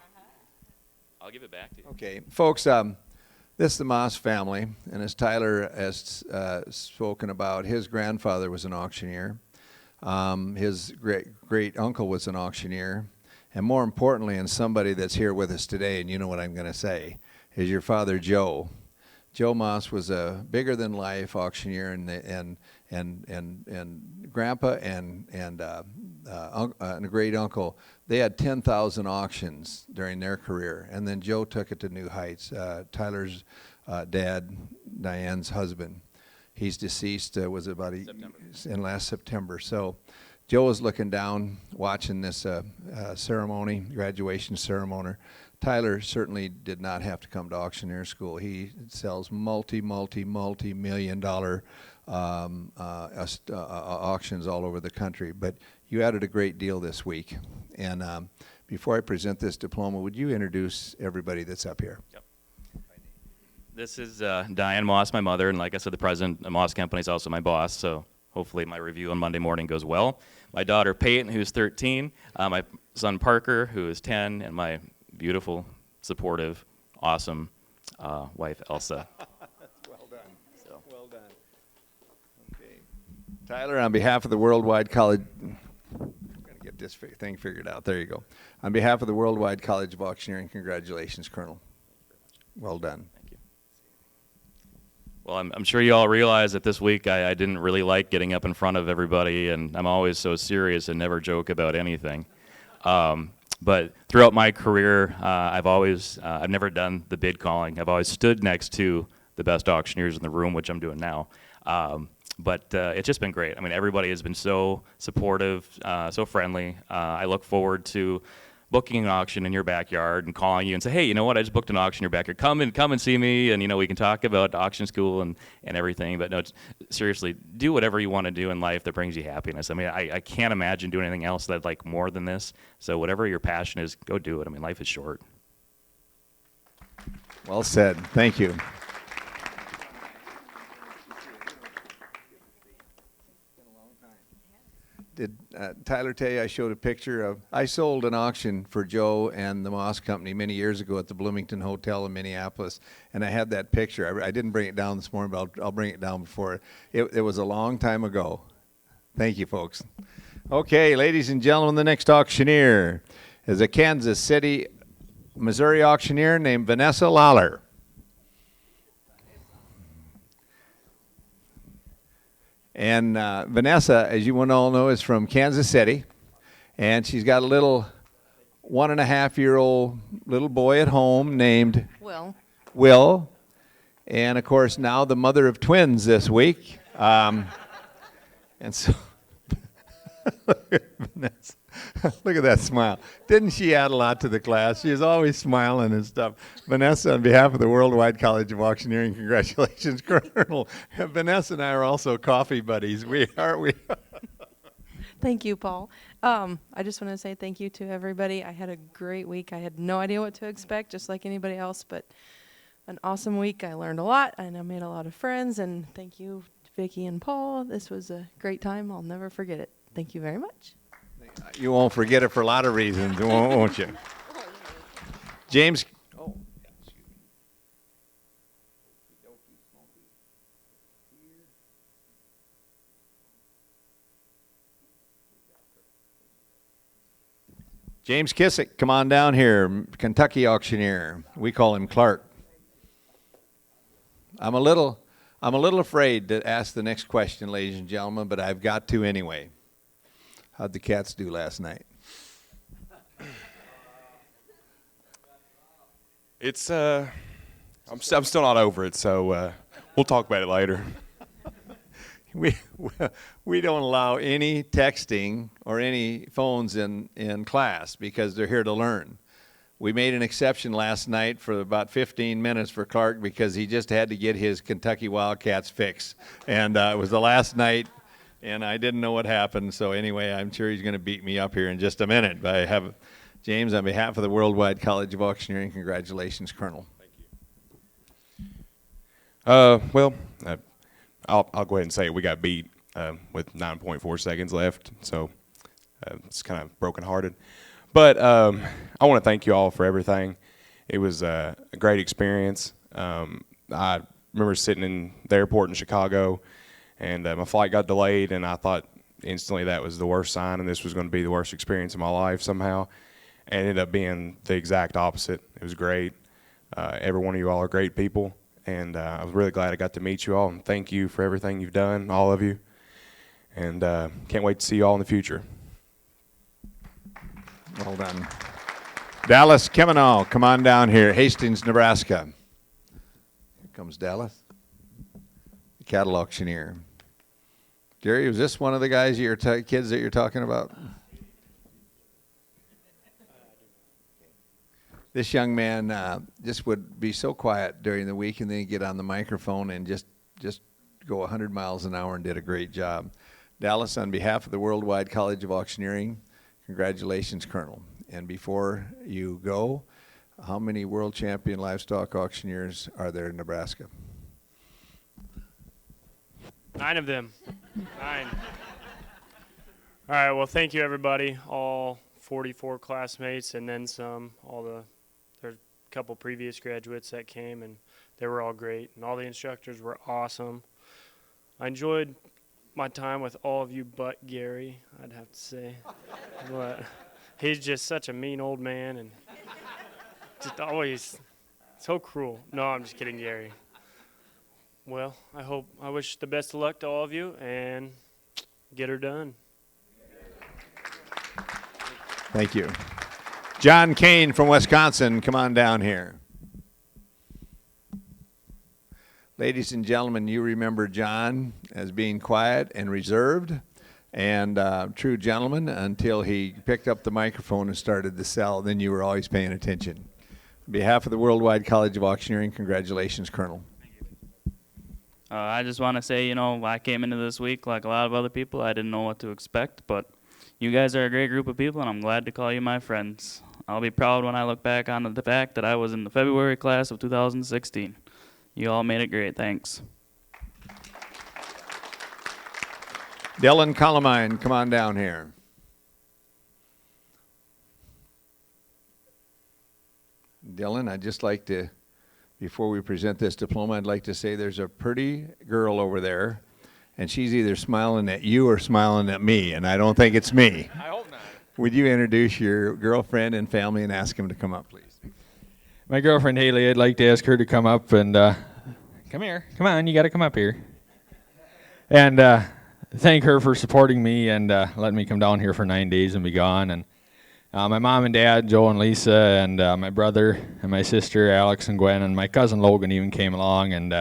Speaker 2: I'll give it back to you.
Speaker 1: Okay, folks, this is the Moss family, and as Tyler has spoken about, his grandfather was an auctioneer. His great uncle was an auctioneer. And more importantly, and somebody that's here with us today, and you know what I'm going to say, is your father, Joe. Joe Moss was a bigger-than-life auctioneer, and Grandpa and a great uncle, they had 10,000 auctions during their career, and then Joe took it to new heights. Tyler's dad, Diane's husband, he's deceased. Was about in last September. So Joe was looking down, watching this ceremony, graduation ceremony. Tyler certainly did not have to come to auctioneer school. He sells multi-million dollar auctions all over the country. But you added a great deal this week. And before I present this diploma, would you introduce everybody that's up here?
Speaker 2: Yep. This is Diane Moss, my mother, and like I said, the president of Moss Company is also my boss, so hopefully my review on Monday morning goes well. My daughter Peyton, who's 13, my son Parker, who is 10, and my beautiful, supportive, awesome wife, Elsa.
Speaker 1: Well done. So. Well done. Okay. Tyler, on behalf of the Worldwide College, I'm going to get this thing figured out. There you go. On behalf of the Worldwide College of Auctioneering, congratulations, Colonel. Well done.
Speaker 2: Thank you. Well, I'm sure you all realize that this week I didn't really like getting up in front of everybody, and I'm always so serious and never joke about anything. But throughout my career, I've never done the bid calling. I've always stood next to the best auctioneers in the room, which I'm doing now. But it's just been great. I mean, everybody has been so supportive, so friendly. I look forward to booking an auction in your backyard and calling you and say, hey, you know what, I just booked an auction in your backyard. Come and see me, and we can talk about auction school and everything. But no, seriously, do whatever you want to do in life that brings you happiness. I mean, I can't imagine doing anything else that I'd like more than this. So whatever your passion is, go do it. I mean, life is short.
Speaker 1: Well said. Thank you. Did Tyler tell you I showed a picture of, I sold an auction for Joe and the Moss Company many years ago at the Bloomington Hotel in Minneapolis, and I had that picture. I didn't bring it down this morning, but I'll bring it down before. It was a long time ago. Thank you, folks. Okay, ladies and gentlemen, the next auctioneer is a Kansas City, Missouri auctioneer named Vanessa Lawler. And Vanessa, as you all know, is from Kansas City, and she's got a little 1.5-year-old little boy at home named Will, and of course now the mother of twins this week. And so, Vanessa, look at that smile. Didn't she add a lot to the class? She was always smiling and stuff. Vanessa, on behalf of the Worldwide College of Auctioneering, congratulations, Colonel. Vanessa and I are also coffee buddies. Aren't we?
Speaker 3: Thank you, Paul. I just want to say thank you to everybody. I had a great week. I had no idea what to expect, just like anybody else, but an awesome week. I learned a lot, and I made a lot of friends, and thank you, Vicki and Paul. This was a great time. I'll never forget it. Thank you very much.
Speaker 1: You won't forget it for a lot of reasons, won't you? James. James Kissick, come on down here, Kentucky auctioneer. We call him Clark. I'm a little afraid to ask the next question, ladies and gentlemen, but I've got to anyway. How'd the cats do last night?
Speaker 9: It's I'm still not over it, so we'll talk about it later.
Speaker 1: We don't allow any texting or any phones in class because they're here to learn. We made an exception last night for about 15 minutes for Clark because he just had to get his Kentucky Wildcats fix, and it was the last night. And I didn't know what happened, so anyway, I'm sure he's going to beat me up here in just a minute. But I have, James, on behalf of the Worldwide College of Auctioneering, congratulations, Colonel.
Speaker 9: Thank you. Well, I'll go ahead and say it. We got beat. with 9.4 seconds left. So it's kind of brokenhearted. But I want to thank you all for everything. It was a great experience. I remember sitting in the airport in Chicago, and my flight got delayed, and I thought instantly that was the worst sign, and this was going to be the worst experience of my life somehow. And it ended up being the exact opposite. It was great. Every one of you all are great people, and I was really glad I got to meet you all, and thank you for everything you've done, all of you. And can't wait to see you all in the future.
Speaker 1: Well done. Dallas Kemenal, come on down here. Hastings, Nebraska. Here comes Dallas, the cattle auctioneer. Gary, was this one of the guys, kids that you're talking about? This young man just would be so quiet during the week, and then he'd get on the microphone and just go 100 miles an hour and did a great job. Dallas, on behalf of the Worldwide College of Auctioneering, congratulations, Colonel. And before you go, how many world champion livestock auctioneers are there in Nebraska?
Speaker 11: 9 of them. 9. All right, well, thank you, everybody, all 44 classmates and then some. There's a couple previous graduates that came, and they were all great, and all the instructors were awesome. I enjoyed my time with all of you but Gary, I'd have to say. But he's just such a mean old man and just always so cruel. No, I'm just kidding, Gary. Well, I wish the best of luck to all of you, and get her done.
Speaker 1: Thank you. John Kane from Wisconsin, come on down here. Ladies and gentlemen, you remember John as being quiet and reserved and true gentleman until he picked up the microphone and started to sell. Then you were always paying attention. On behalf of the Worldwide College of Auctioneering, congratulations, Colonel.
Speaker 12: I just want to say, I came into this week like a lot of other people. I didn't know what to expect, but you guys are a great group of people, and I'm glad to call you my friends. I'll be proud when I look back on the fact that I was in the February class of 2016. You all made it great. Thanks.
Speaker 1: Dylan Colomine, come on down here. Dylan, I'd just like to, before we present this diploma, I'd like to say there's a pretty girl over there, and she's either smiling at you or smiling at me, and I don't think it's me.
Speaker 13: I hope not.
Speaker 1: Would you introduce your girlfriend and family and ask them to come up, please?
Speaker 13: My girlfriend Haley, I'd like to ask her to come up and come here. Come on, you got to come up here. And thank her for supporting me and letting me come down here for 9 days and be gone. And my mom and dad, Joe and Lisa, and my brother and my sister, Alex and Gwen, and my cousin Logan even came along. And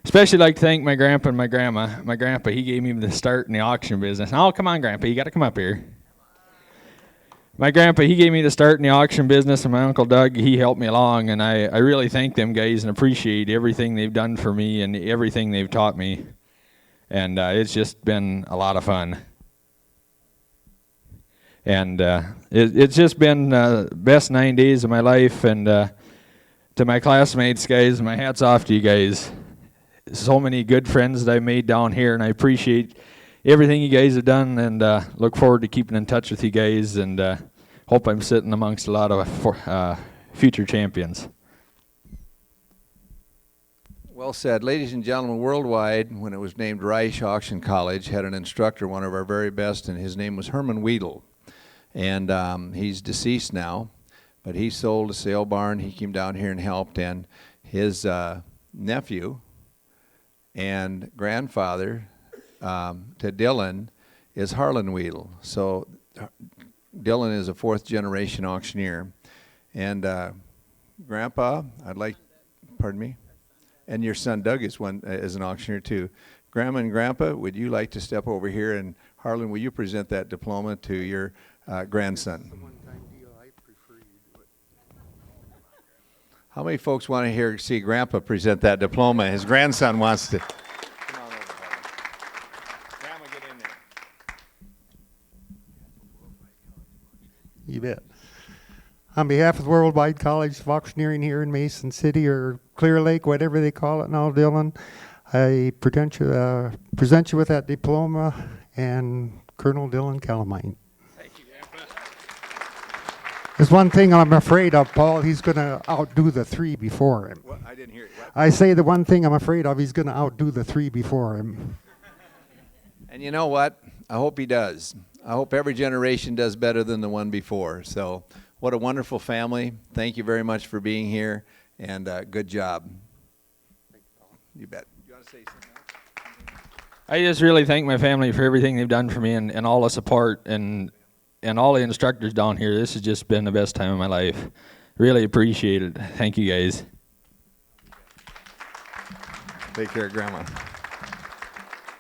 Speaker 13: especially like to thank my grandpa and my grandma. My grandpa, he gave me the start in the auction business. Oh, come on, Grandpa, you got to come up here. My grandpa, he gave me the start in the auction business, and my Uncle Doug, he helped me along, and I really thank them guys and appreciate everything they've done for me and everything they've taught me. And it's just been a lot of fun. And it's just been the best 9 days of my life, and to my classmates, guys, my hat's off to you guys. So many good friends that I made down here, and I appreciate everything you guys have done, and look forward to keeping in touch with you guys, and hope I'm sitting amongst a lot of future champions.
Speaker 1: Well said. Ladies and gentlemen, Worldwide, when it was named Reich Auction College, had an instructor, one of our very best, and his name was Herman Weedle. And he's deceased now, but he sold a sale barn. He came down here and helped, and his nephew and grandfather, to Dylan, is Harlan Weedle. So Dylan is a fourth-generation auctioneer. And Grandpa, pardon me? And your son Doug is an auctioneer too. Grandma and Grandpa, would you like to step over here? And Harlan, will you present that diploma to your grandson? How many folks want to see Grandpa present that diploma? His grandson wants to.
Speaker 24: You bet. On behalf of the Worldwide College of Auctioneering here in Mason City, or Clear Lake, whatever they call it now, Dylan, I present you with that diploma and Colonel Dylan Calamine. There's one thing I'm afraid of, Paul. He's going to outdo the three before him.
Speaker 1: What? I didn't hear you. What?
Speaker 24: I say the one thing I'm afraid of, he's going to outdo the three before him.
Speaker 1: And you know what? I hope he does. I hope every generation does better than the one before. So what a wonderful family. Thank you very much for being here, and good job. You bet. You want to say something else?
Speaker 13: I just really thank my family for everything they've done for me and all the support and all the instructors down here. This has just been the best time of my life. Really appreciate it. Thank you, guys.
Speaker 1: Take care, Grandma.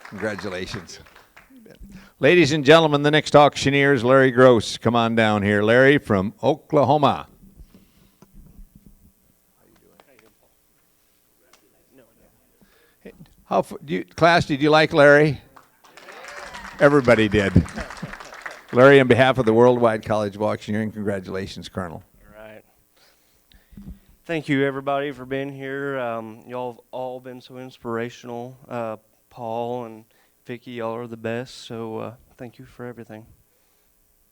Speaker 1: Congratulations. Ladies and gentlemen, the next auctioneer is Larry Gross. Come on down here. Larry from Oklahoma. Class, did you like Larry? Everybody did. Larry, on behalf of the Worldwide College of Auctioneering, congratulations, Colonel.
Speaker 4: All right. Thank you, everybody, for being here. Y'all have all been so inspirational. Paul and Vicki, y'all are the best, so thank you for everything.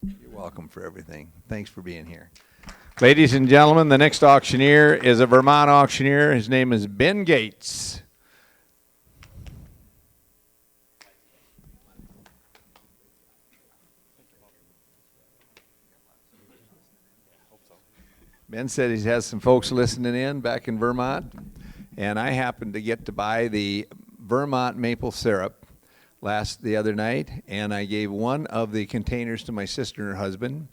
Speaker 1: You're welcome for everything. Thanks for being here. Ladies and gentlemen, the next auctioneer is a Vermont auctioneer. His name is Ben Gates. Ben said he has some folks listening in back in Vermont, and I happened to get to buy the Vermont maple syrup the other night, and I gave one of the containers to my sister and her husband,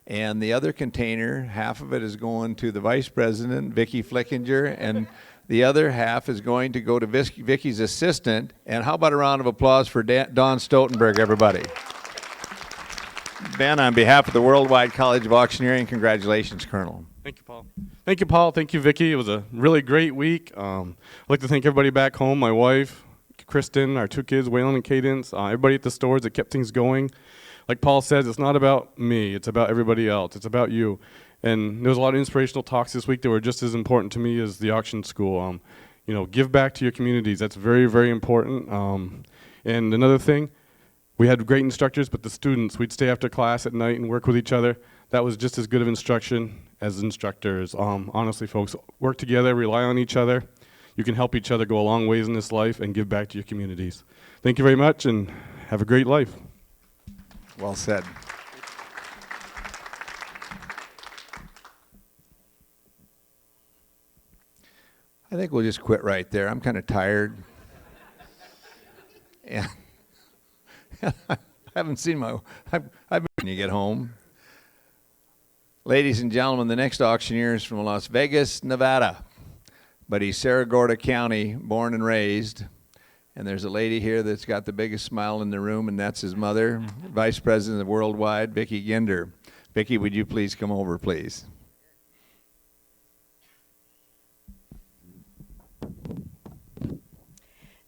Speaker 1: and the other container, half of it is going to the Vice President, Vicki Flickinger, and the other half is going to go to Vicki's assistant. And how about a round of applause for Don Stoltenberg, everybody? Ben, on behalf of the Worldwide College of Auctioneering, congratulations, Colonel.
Speaker 14: Thank you, Paul. Thank you, Paul. Thank you, Vicki. It was a really great week. I'd like to thank everybody back home, my wife, Kristen, our two kids, Waylon and Cadence, everybody at the stores that kept things going. Like Paul says, it's not about me. It's about everybody else. It's about you. And there was a lot of inspirational talks this week that were just as important to me as the auction school. You know, give back to your communities. That's very, very important. And another thing, we had great instructors, but the students, we'd stay after class at night and work with each other. That was just as good of instruction as instructors. Honestly, folks, work together, rely on each other. You can help each other go a long ways in this life and give back to your communities. Thank you very much, and have a great life.
Speaker 1: Well said. I think we'll just quit right there. I'm kind of tired. And I haven't seen I've been when you get home. Ladies and gentlemen, the next auctioneer is from Las Vegas, Nevada, but he's Saragordo County, born and raised. And there's a lady here that's got the biggest smile in the room, and that's his mother, Vice President of Worldwide, Vicki Ginder. Vicki, would you please come over, please?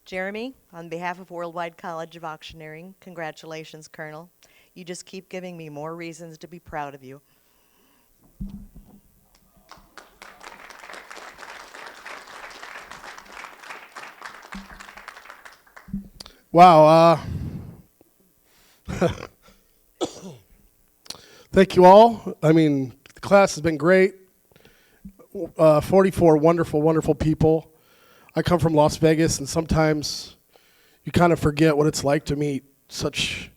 Speaker 15: Jeremy, on behalf of Worldwide College of Auctioneering, congratulations, Colonel. You just keep giving me more reasons to be proud of you.
Speaker 16: Wow. Thank you all. I mean, the class has been great. 44 wonderful, wonderful people. I come from Las Vegas, and sometimes you kind of forget what it's like to meet such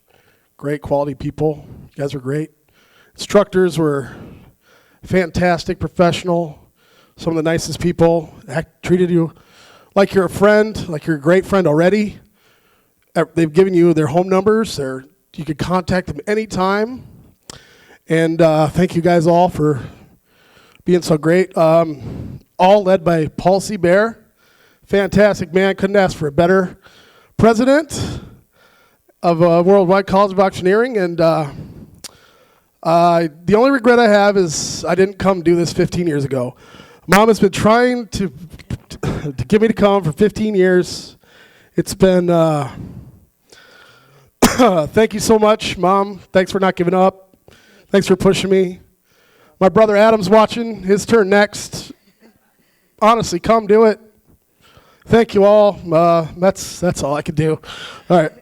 Speaker 16: great quality people. You guys were great. Instructors were fantastic, professional, some of the nicest people. Treated you like you're a friend, like you're a great friend already. They've given you their home numbers. You could contact them anytime. And thank you guys all for being so great. All led by Paul C. Bear. Fantastic man. Couldn't ask for a better president of Worldwide College of Auctioneering. And the only regret I have is I didn't come do this 15 years ago. Mom has been trying to get me to come for 15 years. It's been... Thank you so much, Mom. Thanks for not giving up. Thanks for pushing me. My brother Adam's watching. His turn next. Honestly, come do it. Thank you all. That's all I could do. All right.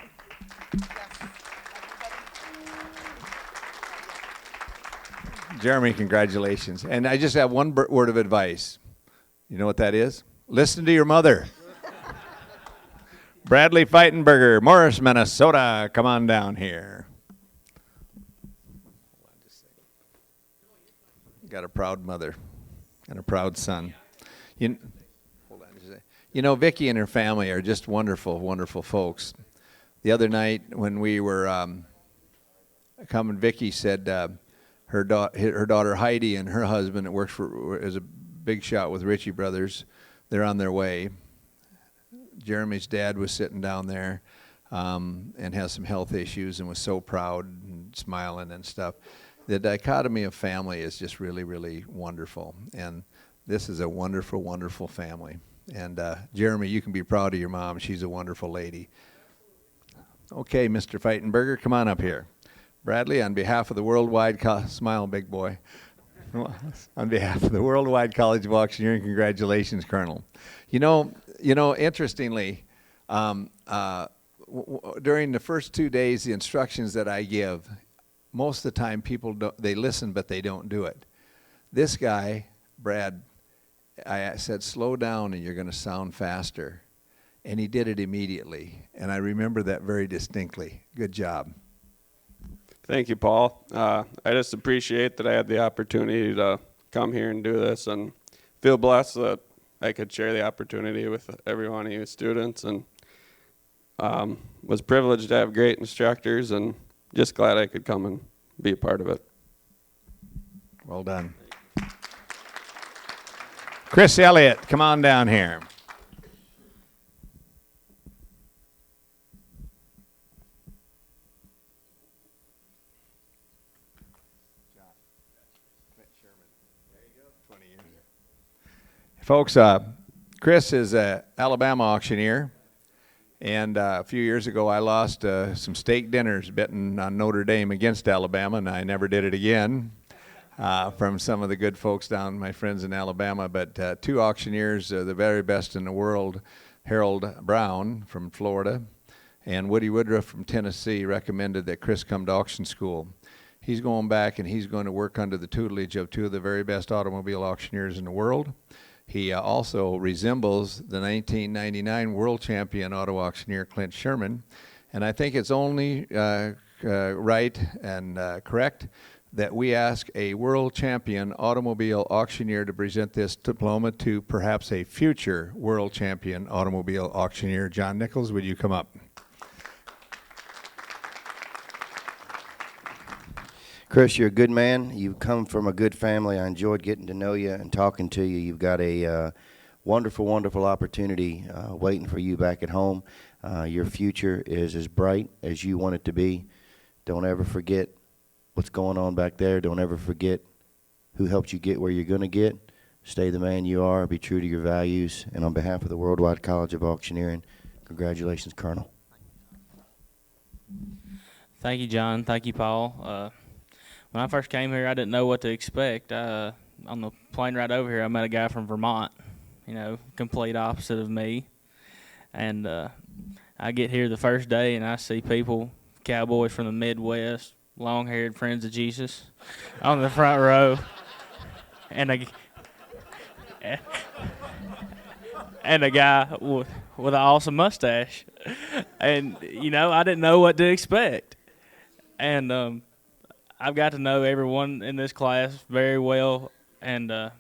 Speaker 1: Jeremy, congratulations. And I just have one word of advice. You know what that is? Listen to your mother. Bradley Feitenberger, Morris, Minnesota. Come on down here. Got a proud mother and a proud son. Hold on just a second. You know, Vicki and her family are just wonderful, wonderful folks. The other night when we were coming, Vicki said her daughter Heidi and her husband that works for is a big shot with Ritchie Brothers. They're on their way. Jeremy's dad was sitting down there and has some health issues and was so proud and smiling and stuff. The dichotomy of family is just really, really wonderful. And this is a wonderful, wonderful family. And Jeremy, you can be proud of your mom. She's a wonderful lady. Okay, Mr. Feitenberger, come on up here. Bradley, on behalf of the Worldwide Smile, big boy. On behalf of the Worldwide College of Auctioneering, congratulations, Colonel. You know, interestingly, during the first 2 days, the instructions that I give, most of the time people they listen, but they don't do it. This guy, Brad, I said, slow down and you're going to sound faster. And he did it immediately. And I remember that very distinctly. Good job.
Speaker 10: Thank you, Paul. I just appreciate that I had the opportunity to come here and do this, and feel blessed that I could share the opportunity with every one of you students, and was privileged to have great instructors, and just glad I could come and be a part of it.
Speaker 1: Well done. Chris Elliott, come on down here. Folks, Chris is an Alabama auctioneer, and a few years ago I lost some steak dinners betting on Notre Dame against Alabama, and I never did it again from some of the good folks down, my friends in Alabama. But two auctioneers, the very best in the world, Harold Brown from Florida and Woody Woodruff from Tennessee, recommended that Chris come to auction school. He's going back and he's going to work under the tutelage of two of the very best automobile auctioneers in the world. He also resembles the 1999 world champion auto auctioneer Clint Sherman, and I think it's only right and correct that we ask a world champion automobile auctioneer to present this diploma to perhaps a future world champion automobile auctioneer. John Nichols, would you come up?
Speaker 17: Chris, you're a good man. You come from a good family. I enjoyed getting to know you and talking to you. You've got a wonderful, wonderful opportunity waiting for you back at home. Your future is as bright as you want it to be. Don't ever forget what's going on back there. Don't ever forget who helped you get where you're going to get. Stay the man you are. Be true to your values. And on behalf of the Worldwide College of Auctioneering, congratulations, Colonel.
Speaker 12: Thank you, John. Thank you, Paul. When I first came here, I didn't know what to expect. On the plane ride over here, I met a guy from Vermont, you know, complete opposite of me. And I get here the first day, and I see people, cowboys from the Midwest, long-haired friends of Jesus, on the front row. And a guy with an awesome mustache. And, you know, I didn't know what to expect. And I've got to know everyone in this class very well, and I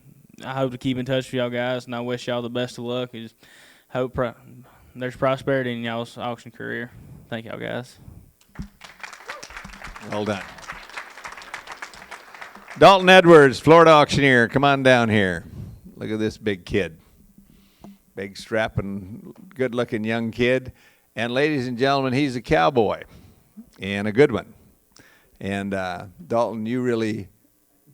Speaker 12: hope to keep in touch with y'all guys, and I wish y'all the best of luck. I just hope there's prosperity in y'all's auction career. Thank y'all guys.
Speaker 1: Well done. Dalton Edwards, Florida auctioneer, come on down here. Look at this big kid. Big strapping, good-looking young kid. And ladies and gentlemen, he's a cowboy, and a good one. And Dalton, you really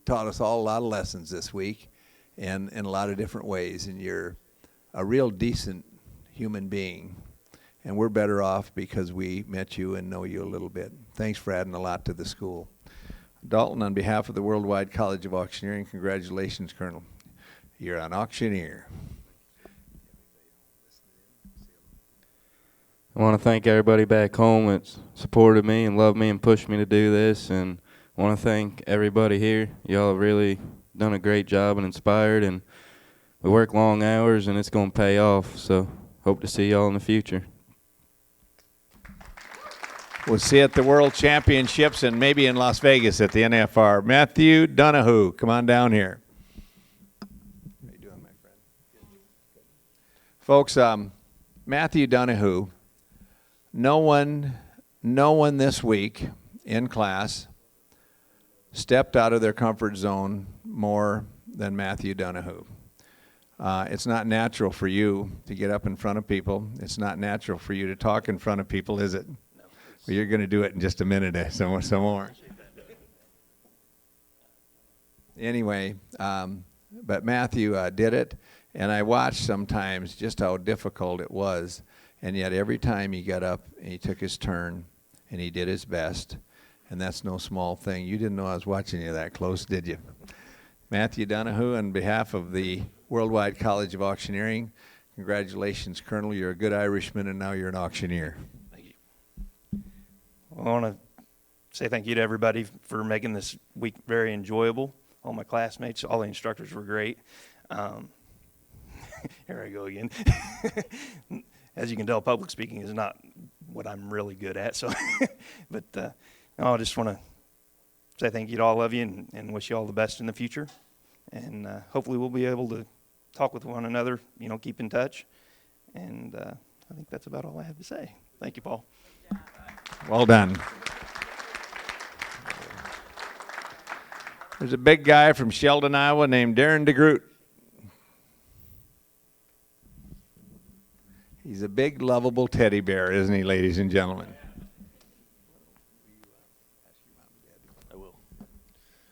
Speaker 1: taught us all a lot of lessons this week, and in a lot of different ways. And you're a real decent human being, and we're better off because we met you and know you a little bit. Thanks for adding a lot to the school. Dalton, on behalf of the Worldwide College of Auctioneering, congratulations, Colonel. You're an auctioneer.
Speaker 18: I want to thank everybody back home that's supported me and loved me and pushed me to do this, and I want to thank everybody here. Y'all have really done a great job and inspired, and we work long hours, and it's going to pay off, so hope to see y'all in the future.
Speaker 1: We'll see you at the World Championships and maybe in Las Vegas at the NFR. Matthew Donahue, come on down here. How you doing, my friend? Folks, Matthew Donahue, no one this week in class stepped out of their comfort zone more than Matthew Donahue. It's not natural for you to get up in front of people. It's not natural for you to talk in front of people, is it? Well, you're going to do it in just a minute, some more. Anyway, but Matthew did it, and I watched sometimes just how difficult it was, and yet every time he got up and he took his turn and he did his best, and that's no small thing. You didn't know I was watching you that close, did you? Matthew Donahue, on behalf of the Worldwide College of Auctioneering, congratulations, Colonel. You're a good Irishman, and now you're an auctioneer.
Speaker 19: I want to say thank you to everybody for making this week very enjoyable. All my classmates, all the instructors were great. Here I go again. As you can tell, public speaking is not what I'm really good at. So, but I just want to say thank you to all of you and wish you all the best in the future. And hopefully we'll be able to talk with one another, keep in touch. And I think that's about all I have to say. Thank you, Paul.
Speaker 1: Well done. There's a big guy from Sheldon, Iowa named Darren DeGroot. He's a big, lovable teddy bear, isn't he, ladies and gentlemen?
Speaker 20: I will.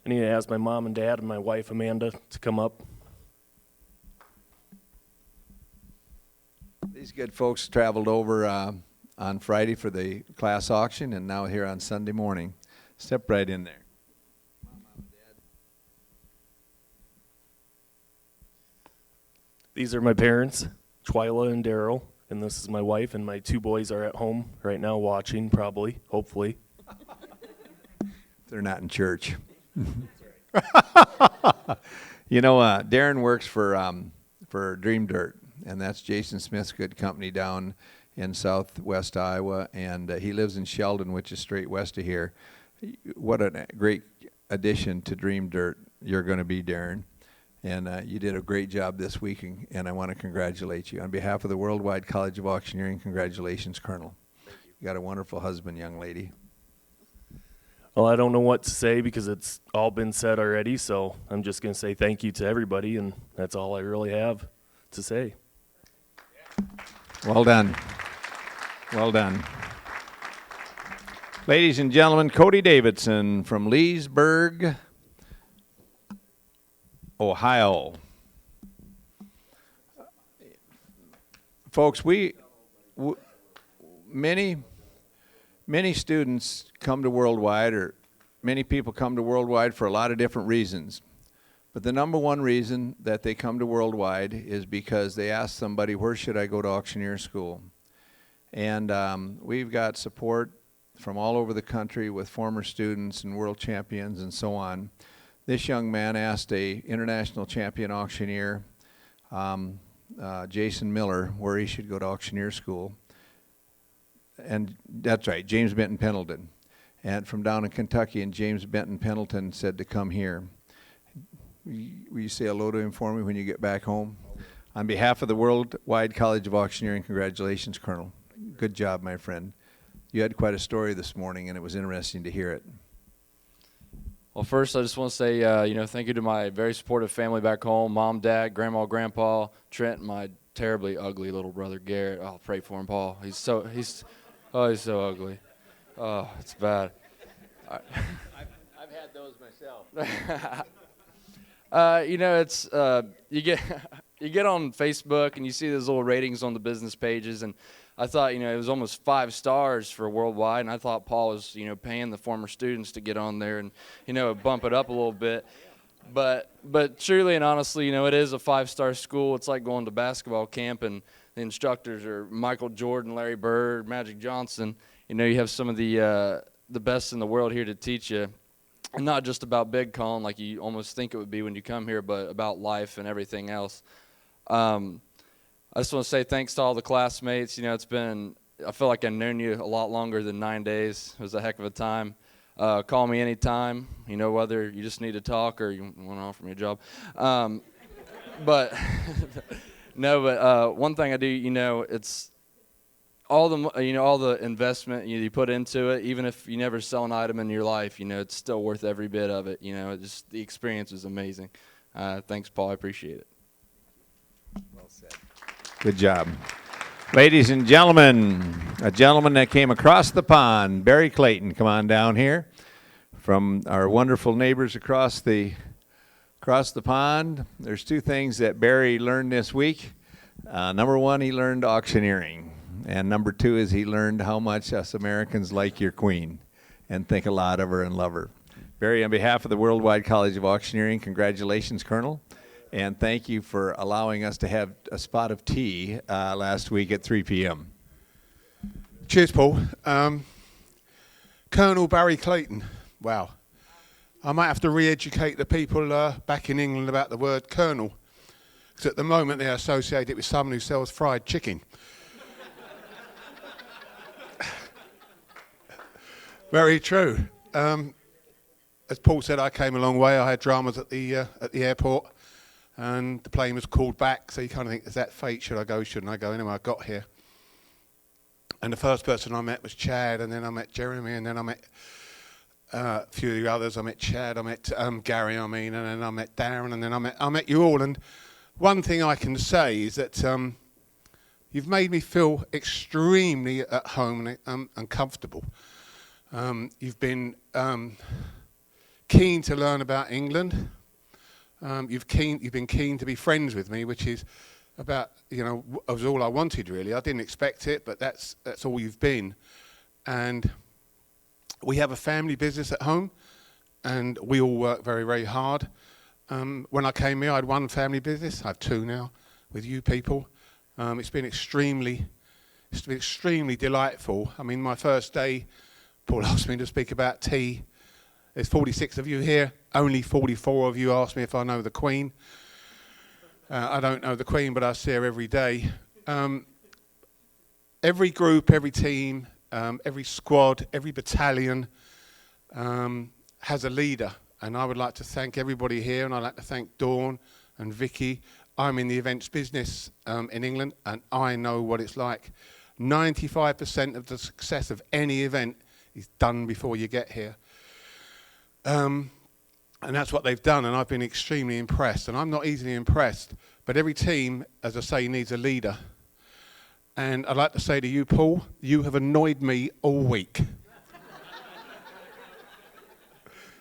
Speaker 20: I need to ask my mom and dad and my wife, Amanda, to come up.
Speaker 1: These good folks traveled over on Friday for the class auction and now here on Sunday morning. Step right in there.
Speaker 20: These are my parents, Twyla and Daryl, and this is my wife, and my two boys are at home right now watching, probably, hopefully.
Speaker 1: They're not in church. Darren works for Dream Dirt, and that's Jason Smith's good company down in southwest Iowa, and he lives in Sheldon, which is straight west of here. What a great addition to Dream Dirt you're going to be, Darren. And you did a great job this week, and I want to congratulate you. On behalf of the Worldwide College of Auctioneering, congratulations, Colonel. You got a wonderful husband, young lady.
Speaker 20: Well, I don't know what to say because it's all been said already, so I'm just going to say thank you to everybody, and that's all I really have to say.
Speaker 1: Well done. Well done. Ladies and gentlemen, Cody Davidson from Leesburg, Ohio. Folks, many students come to Worldwide, or many people come to Worldwide for a lot of different reasons. But the number one reason that they come to Worldwide is because they ask somebody, where should I go to auctioneer school? And we've got support from all over the country with former students and world champions and so on. This young man asked a international champion auctioneer, Jason Miller, where he should go to auctioneer school. And that's right, James Benton Pendleton. And from down in Kentucky, and James Benton Pendleton said to come here. Will you say hello to him for me when you get back home? On behalf of the Worldwide College of Auctioneering, congratulations, Colonel. Good job, my friend. You had quite a story this morning, and it was interesting to hear it.
Speaker 21: Well, first, I just want to say, thank you to my very supportive family back home, Mom, Dad, Grandma, Grandpa, Trent, and my terribly ugly little brother, Garrett. I'll pray for him, Paul. He's so ugly. Oh, it's bad.
Speaker 25: I've had those myself.
Speaker 21: You get on Facebook and you see those little ratings on the business pages, and I thought, it was almost 5 stars for Worldwide, and I thought Paul was, paying the former students to get on there and, bump it up a little bit. But truly and honestly, it is a 5-star school. It's like going to basketball camp, and the instructors are Michael Jordan, Larry Bird, Magic Johnson. You know, you have some of the best in the world here to teach you, and not just about big calling like you almost think it would be when you come here, but about life and everything else. I just want to say thanks to all the classmates. You know, I feel like I've known you a lot longer than 9 days. It was a heck of a time. Call me anytime, you know, whether you just need to talk or you want to offer me a job. But one thing I do, you know, it's all the investment you put into it. Even if you never sell an item in your life, you know, it's still worth every bit of it. You know, the experience is amazing. Thanks, Paul. I appreciate it.
Speaker 1: Well said. Good job. Ladies and gentlemen, a gentleman that came across the pond, Barry Clayton, come on down here from our wonderful neighbors across the pond. There's two things that Barry learned this week. Number one, he learned auctioneering. And number two is he learned how much us Americans like your queen and think a lot of her and love her. Barry, on behalf of the Worldwide College of Auctioneering, congratulations, Colonel. And thank you for allowing us to have a spot of tea last week at 3 p.m.
Speaker 5: Cheers, Paul. Colonel Barry Clayton. Wow. I might have to re-educate the people back in England about the word colonel, because at the moment they associate it with someone who sells fried chicken. Very true. As Paul said, I came a long way. I had dramas at the airport. And the plane was called back, so you kind of think, is that fate? Should I go, shouldn't I go? Anyway, I got here. And the first person I met was Chad, and then I met Jeremy, and then I met a few of the others. I met Chad, I met Gary, and then I met Darren, and then I met you all. And one thing I can say is that you've made me feel extremely at home and comfortable. You've been keen to learn about England. You've been keen to be friends with me, which is was all I wanted really. I didn't expect it, but that's all you've been. And we have a family business at home, and we all work very, very hard. When I came here, I had one family business. I have two now with you people. It's been extremely delightful. I mean, my first day, Paul asked me to speak about tea. There's 46 of you here. Only 44 of you asked me if I know the Queen. I don't know the Queen, but I see her every day. Every group, every team, every squad, every battalion has a leader. And I would like to thank everybody here, and I'd like to thank Dawn and Vicky. I'm in the events business in England, and I know what it's like. 95% of the success of any event is done before you get here. And that's what they've done, and I've been extremely impressed. And I'm not easily impressed, but every team, as I say, needs a leader. And I'd like to say to you, Paul, you have annoyed me all week.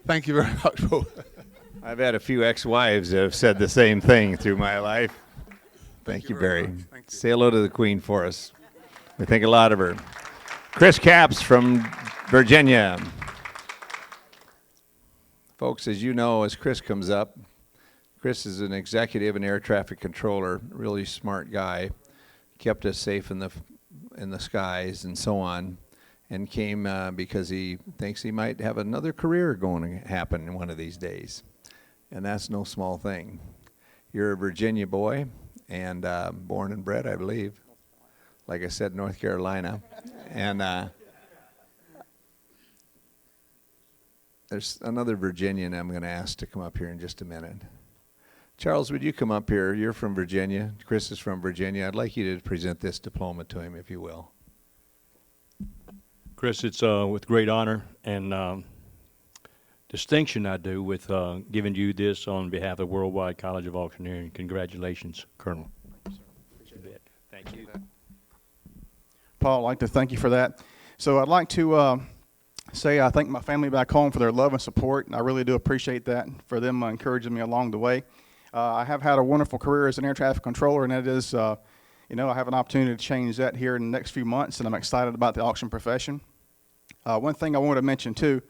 Speaker 5: Thank you very much, Paul.
Speaker 1: I've had a few ex-wives that have said the same thing through my life. Thank you, Barry. Say hello to the Queen for us. We think a lot of her. Chris Capps from Virginia. Folks, as you know, as Chris comes up, Chris is an executive and air traffic controller, really smart guy, kept us safe in the skies and so on, and came because he thinks he might have another career going to happen one of these days. And that's no small thing. You're a Virginia boy, and born and bred, I believe. Like I said, North Carolina. And there's another Virginian I'm going to ask to come up here in just a minute. Charles, would you come up here? You're from Virginia. Chris is from Virginia. I'd like you to present this diploma to him, if you will.
Speaker 6: Chris, it's with great honor and distinction I do with giving you this on behalf of the Worldwide College of Auctioneering. Congratulations, Colonel.
Speaker 7: Thank you. Paul, I'd like to thank you for that. So I'd like to say I thank my family back home for their love and support. I really do appreciate that, for them encouraging me along the way. I have had a wonderful career as an air traffic controller, and that is, I have an opportunity to change that here in the next few months, and I'm excited about the auction profession. One thing I wanted to mention too,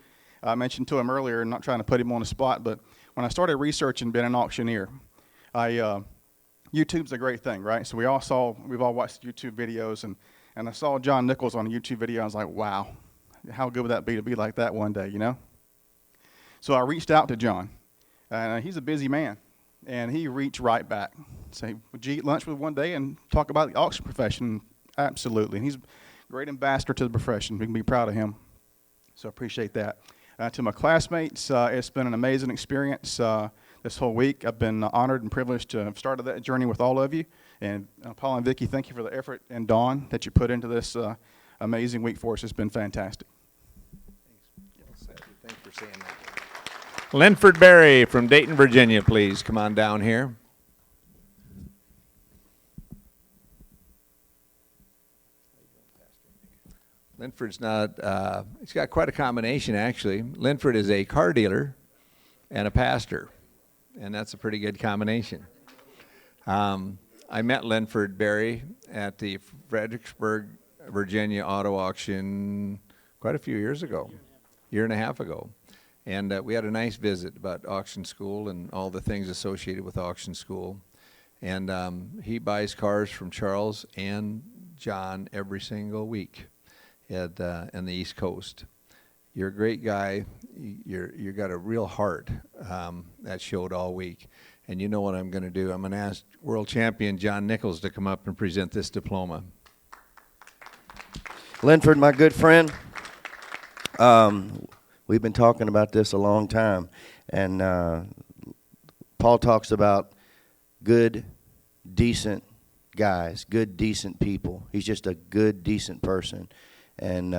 Speaker 7: I mentioned to him earlier, not trying to put him on the spot, but when I started researching being an auctioneer, I YouTube's a great thing, right? So we've all watched YouTube videos, and I saw John Nichols on a YouTube video. I was like, wow, how good would that be to be like that one day, you know? So I reached out to John, and he's a busy man, and he reached right back. Say, would you eat lunch with one day and talk about the auction profession? Absolutely. And he's a great ambassador to the profession. We can be proud of him. So I appreciate that. To my classmates, it's been an amazing experience this whole week. I've been honored and privileged to have started that journey with all of you. And Paul and Vicki, thank you for the effort, and Dawn, that you put into this amazing week for us. It's been fantastic.
Speaker 1: Thanks for saying that. Linford Berry from Dayton, Virginia, please come on down here. Linford's not, he's got quite a combination, actually. Linford is a car dealer and a pastor, and that's a pretty good combination. I met Linford Berry at the Fredericksburg, Virginia auto auction quite a few years ago, year and a half ago. And we had a nice visit about auction school and all the things associated with auction school. And he buys cars from Charles and John every single week in the East Coast. You're a great guy. You got a real heart that showed all week. And you know what I'm going to do? I'm going to ask world champion John Nichols to come up and present this diploma.
Speaker 17: Linford, my good friend, we've been talking about this a long time. And Paul talks about good, decent guys, good, decent people. He's just a good, decent person. And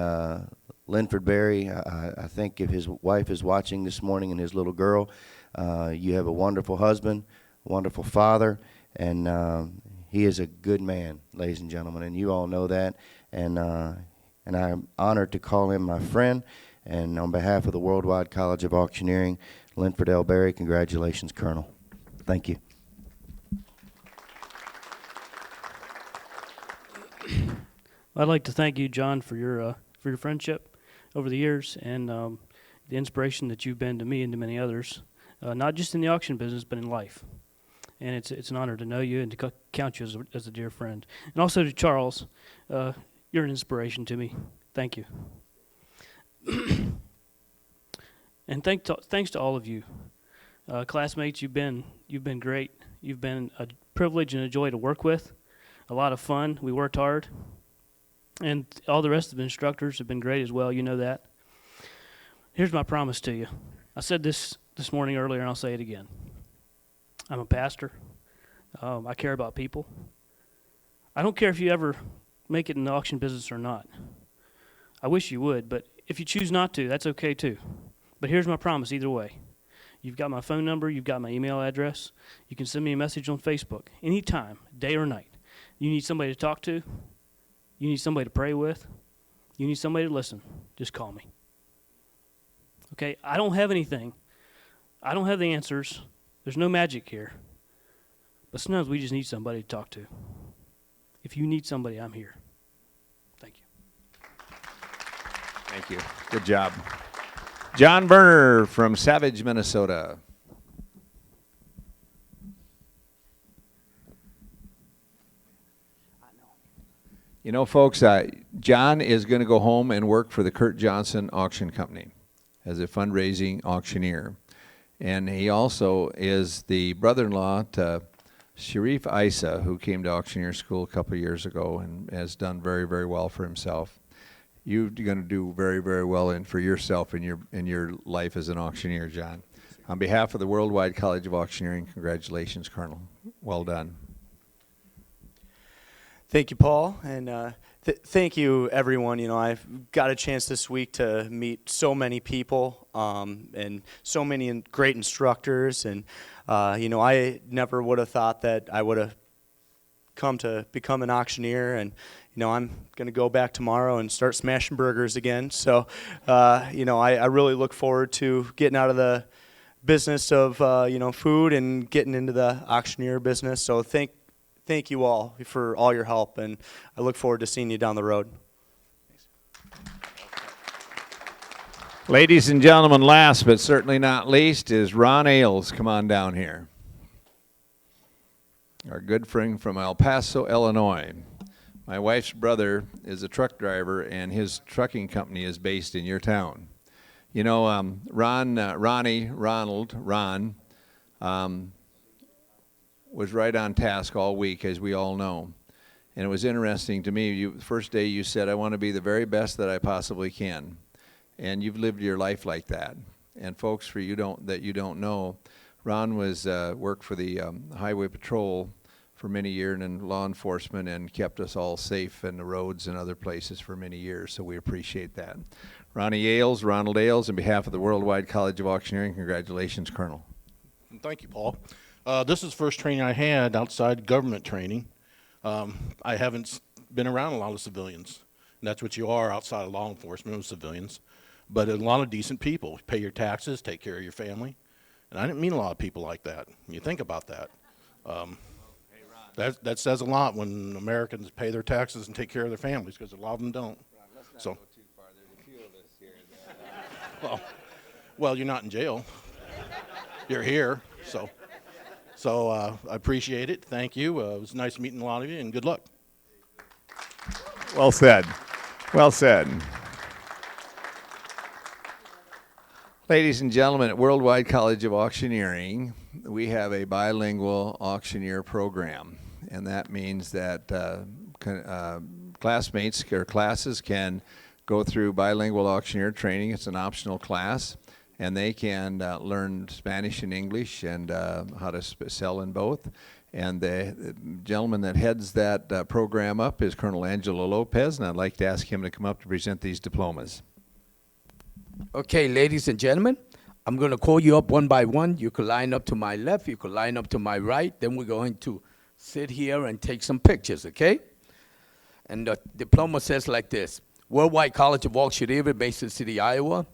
Speaker 17: Linford Berry, I think if his wife is watching this morning and his little girl, you have a wonderful husband, a wonderful father, and he is a good man, ladies and gentlemen, and you all know that. And I'm honored to call him my friend. And on behalf of the Worldwide College of Auctioneering, Linford L. Berry, congratulations, Colonel. Thank you.
Speaker 2: I'd like to thank you, John, for your friendship over the years and the inspiration that you've been to me and to many others, not just in the auction business but in life. And it's an honor to know you and to count you as a dear friend. And also to Charles, you're an inspiration to me. Thank you. And thanks to all of you, classmates. You've been great. You've been a privilege and a joy to work with. A lot of fun. We worked hard. And all the rest of the instructors have been great as well. You know that. Here's my promise to you. I said this morning earlier, and I'll say it again. I'm a pastor. I care about people. I don't care if you ever make it in the auction business or not. I wish you would, but if you choose not to, that's okay too. But here's my promise either way. You've got my phone number. You've got my email address. You can send me a message on Facebook anytime, day or night. You need somebody to talk to. You need somebody to pray with. You need somebody to listen. Just call me. Okay? I don't have anything. I don't have the answers. There's no magic here. But sometimes we just need somebody to talk to. If you need somebody, I'm here. Thank you.
Speaker 1: Thank you. Good job. John Berner from Savage, Minnesota. You know, folks, John is going to go home and work for the Kurt Johnson Auction Company as a fundraising auctioneer. And he also is the brother-in-law to Sharif Isa, who came to auctioneer school a couple of years ago and has done very, very well for himself. You're going to do very, very well for yourself in your life as an auctioneer, John. On behalf of the Worldwide College of Auctioneering, congratulations, Colonel. Well done.
Speaker 3: Thank you, Paul, and thank you, everyone. You know, I've got a chance this week to meet so many people and so many great instructors, and you know, I never would have thought that I would have come to become an auctioneer, and you know, I'm going to go back tomorrow and start smashing burgers again. So, you know, I really look forward to getting out of the business of you know, food and getting into the auctioneer business. So thank you all for all your help, and I look forward to seeing you down the road.
Speaker 1: Ladies and gentlemen, last but certainly not least is Ron Ailes. Come on down here. our good friend from El Paso, Illinois. My wife's brother is a truck driver, and his trucking company is based in your town. You know, Ron was right on task all week, as we all know. And it was interesting to me, the first day you said, I want to be the very best that I possibly can. And you've lived your life like that. And folks, for you that you don't know, Ron was worked for the Highway Patrol for many years and in law enforcement and kept us all safe in the roads and other places for many years, so we appreciate that. Ronald Ailes, on behalf of the Worldwide College of Auctioneering, congratulations, Colonel.
Speaker 8: Thank you, Paul. This is the first training I had outside government training. I haven't been around a lot of civilians, and that's what you are outside of law enforcement with civilians, but a lot of decent people. Pay your taxes, take care of your family, and I didn't meet a lot of people like that. You think about that. That says a lot when Americans pay their taxes and take care of their families, because a lot of them don't.
Speaker 1: Let's not go too far. There's a few of us here that
Speaker 8: well, you're not in jail. You're here, so I appreciate it. Thank you. It was nice meeting a lot of you, and good luck.
Speaker 1: Well said. Well said. Ladies and gentlemen, at Worldwide College of Auctioneering, we have a bilingual auctioneer program. And that means that classmates or classes can go through bilingual auctioneer training. It's an optional class. And they can learn Spanish and English and how to sell in both. And the gentleman that heads that program up is Colonel Angelo Lopez, and I'd like to ask him to come up to present these diplomas.
Speaker 9: Okay, ladies and gentlemen, I'm going to call you up one by one. You could line up to my left, you could line up to my right, then we're going to sit here and take some pictures, okay? And the diploma says like this: Worldwide College of Auctioneering, Mason City, Iowa.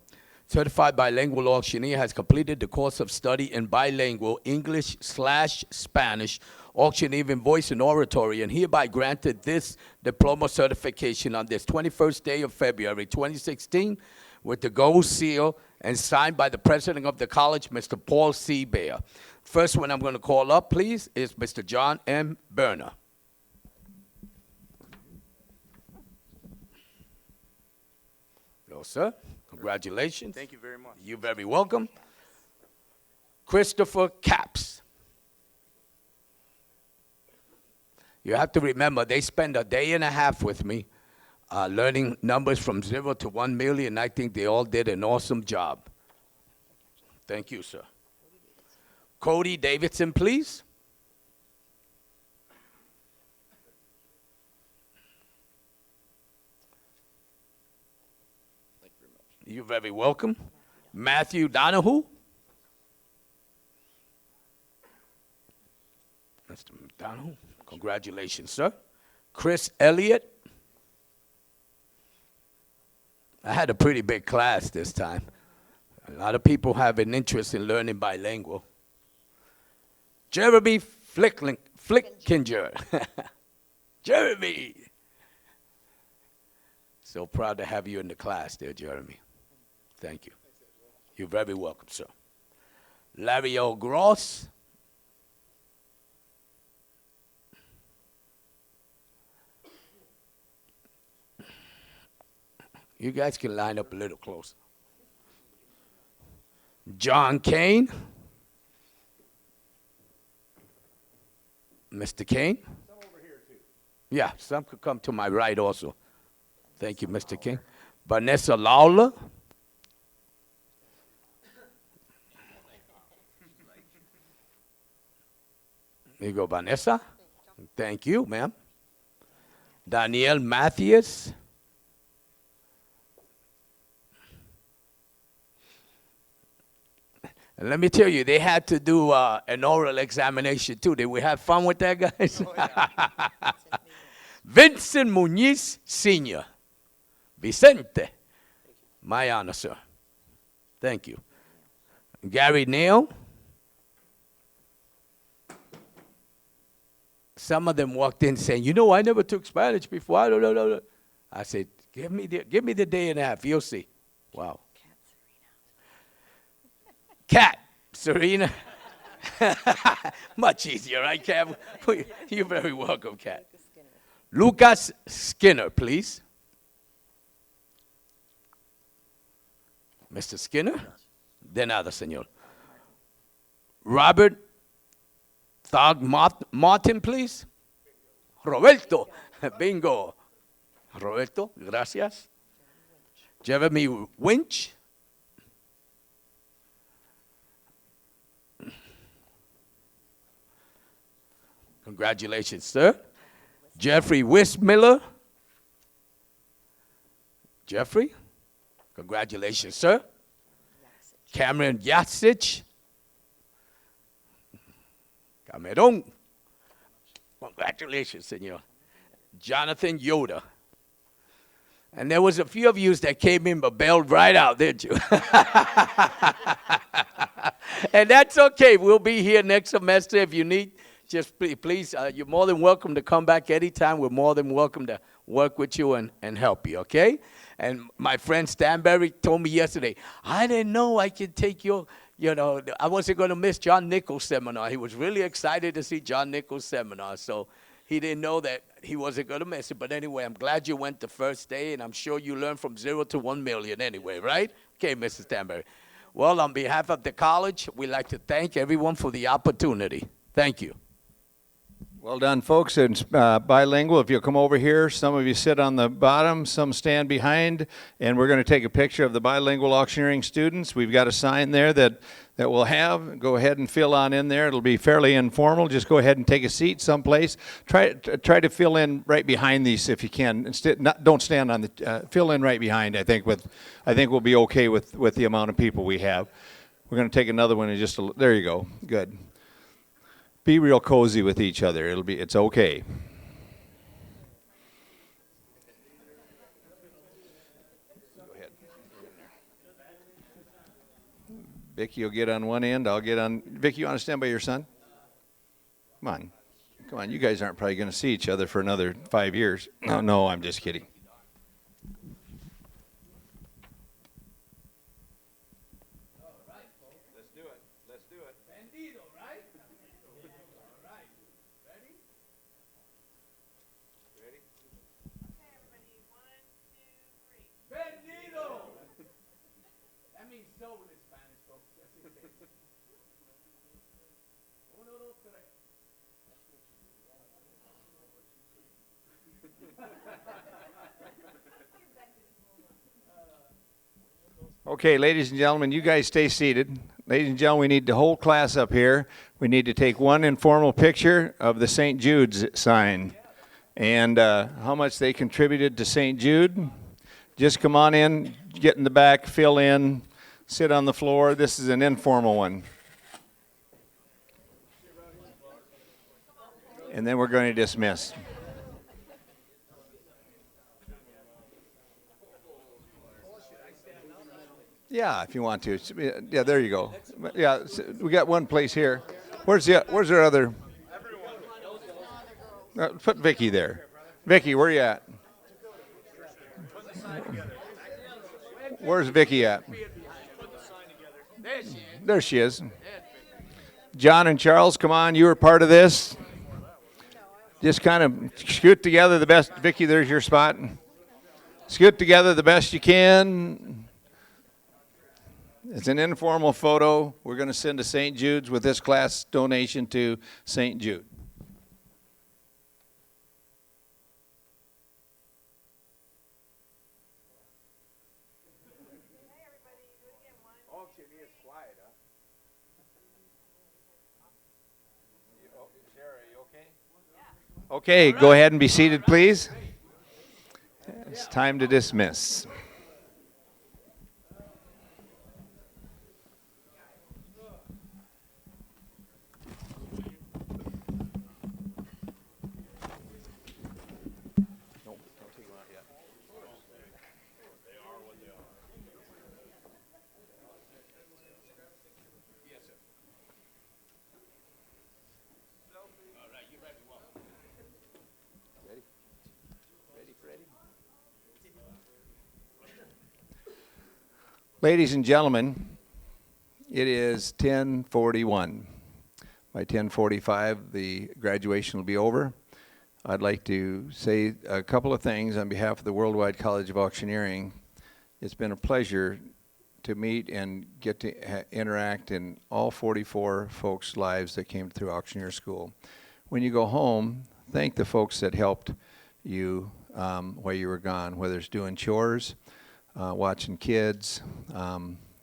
Speaker 9: Certified bilingual auctioneer, has completed the course of study in bilingual English/Spanish auctioneering, voice, and oratory, and hereby granted this diploma certification on this 21st day of February 2016 with the gold seal and signed by the president of the college, Mr. Paul C. Bear. First one I'm going to call up, please, is Mr. John M. Berner. Hello, sir. Congratulations.
Speaker 3: Thank you very much.
Speaker 9: You're very welcome. Christopher Capps. You have to remember, they spend a day and a half with me learning numbers from 0 to 1 million. I think they all did an awesome job. Thank you, sir. Cody Davidson, please. You're very welcome. Matthew Donahue. Mr. Donahue, congratulations, sir. Chris Elliott. I had a pretty big class this time. A lot of people have an interest in learning bilingual. Jeremy Flickinger. Jeremy. So proud to have you in the class there, Jeremy. Thank you. You're very welcome, sir. Larry O. Gross. You guys can line up a little closer. John Kane. Mr. Kane. Some over here, too. Yeah, some could come to my right also. Thank you, Mr. King. Vanessa Lawler. There you go, Vanessa. Thank you, ma'am. Danielle Matthews. And let me tell you, they had to do an oral examination too. Did we have fun with that, guys? Oh, yeah. Vincent Muniz Sr. Vicente. My honor, sir. Thank you. Gary Neal. Some of them walked in saying, you know, I never took Spanish before. I don't know. I said, give me the day and a half. You'll see. Wow. Cat Serena. Much easier, right, Kev? You're very welcome, Kat. Lucas Skinner, please. Mr. Skinner. De nada, señor. Robert Thog Martin, please. Roberto. Bingo. Roberto, gracias. Jeremy Winch. Congratulations, sir. Jeffrey Wismiller. Jeffrey, congratulations, sir. Cameron Yatsich. Cameron. Congratulations, senor. Jonathan Yoda. And there was a few of you that came in but bailed right out, didn't you? And that's okay. We'll be here next semester if you need. Just please, you're more than welcome to come back anytime. We're more than welcome to work with you and help you, okay? And my friend Stanberry told me yesterday, I didn't know I could take your, I wasn't going to miss John Nichols' seminar. He was really excited to see John Nichols' seminar, so he didn't know that he wasn't going to miss it. But anyway, I'm glad you went the first day, and I'm sure you learned from 0 to 1 million anyway, right? Okay, Mrs. Stanberry. Well, on behalf of the college, we'd like to thank everyone for the opportunity. Thank you.
Speaker 1: Well done, folks. It's bilingual. If you'll come over here, some of you sit on the bottom, some stand behind, and we're going to take a picture of the bilingual auctioneering students. We've got a sign there that we'll have. Go ahead and fill on in there. It'll be fairly informal. Just go ahead and take a seat someplace. Try to fill in right behind these if you can. Don't stand on the. Fill in right behind. I think we'll be okay with the amount of people we have. We're going to take another one in just a. There you go. Good. Be real cozy with each other. It's okay. Go ahead. Vicky, you'll get on one end. I'll get on. Vicky, you want to stand by your son? Come on. You guys aren't probably going to see each other for another 5 years. No, I'm just kidding. Okay, ladies and gentlemen, you guys stay seated. Ladies and gentlemen, we need the whole class up here. We need to take one informal picture of the St. Jude's sign and how much they contributed to St. Jude. Just come on in, get in the back, fill in, sit on the floor. This is an informal one. And then we're going to dismiss. Yeah, if you want to. Yeah, there you go. Yeah, we got one place here. Where's our other? Put Vicky there. Vicky, where you at? Where's Vicky at? There she is. John and Charles, come on. You were part of this. Just kind of scoot together the best. Vicky, there's your spot. Scoot together the best you can. It's an informal photo. We're going to send to St. Jude's with this class donation to St. Jude. Okay, go ahead and be seated, please. It's time to dismiss. Ladies and gentlemen, it is 10:41. By 10:45, the graduation will be over. I'd like to say a couple of things on behalf of the Worldwide College of Auctioneering. It's been a pleasure to meet and get to interact in all 44 folks' lives that came through Auctioneer School. When you go home, thank the folks that helped you while you were gone, whether it's doing chores, watching kids,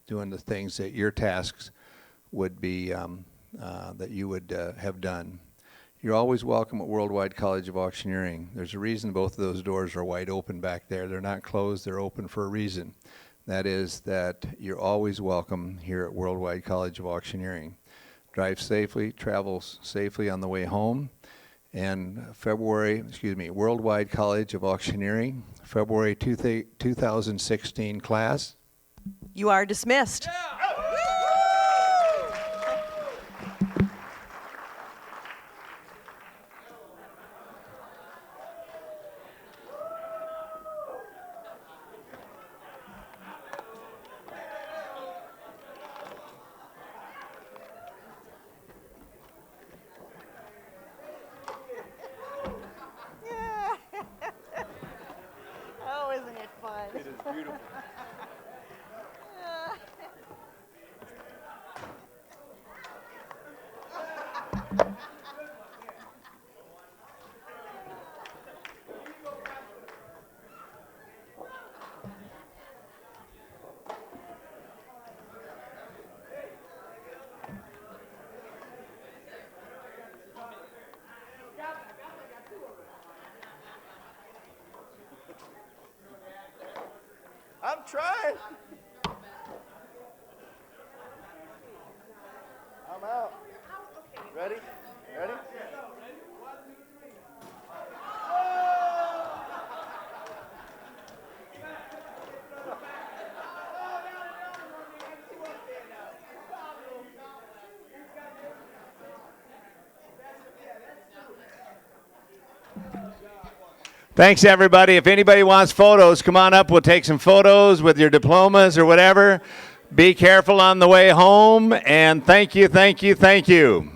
Speaker 1: doing the things that your tasks would be, that you would have done. You're always welcome at Worldwide College of Auctioneering. There's a reason both of those doors are wide open back there. They're not closed, they're open for a reason. That is that you're always welcome here at Worldwide College of Auctioneering. Drive safely, travel safely on the way home. And Worldwide College of Auctioneering, February 2016 class.
Speaker 15: You are dismissed. Oh, isn't it fun?
Speaker 1: It is beautiful.
Speaker 3: I'm trying. I'm out. Ready? Ready?
Speaker 1: Thanks, everybody. If anybody wants photos, come on up. We'll take some photos with your diplomas or whatever. Be careful on the way home, and thank you, thank you, thank you.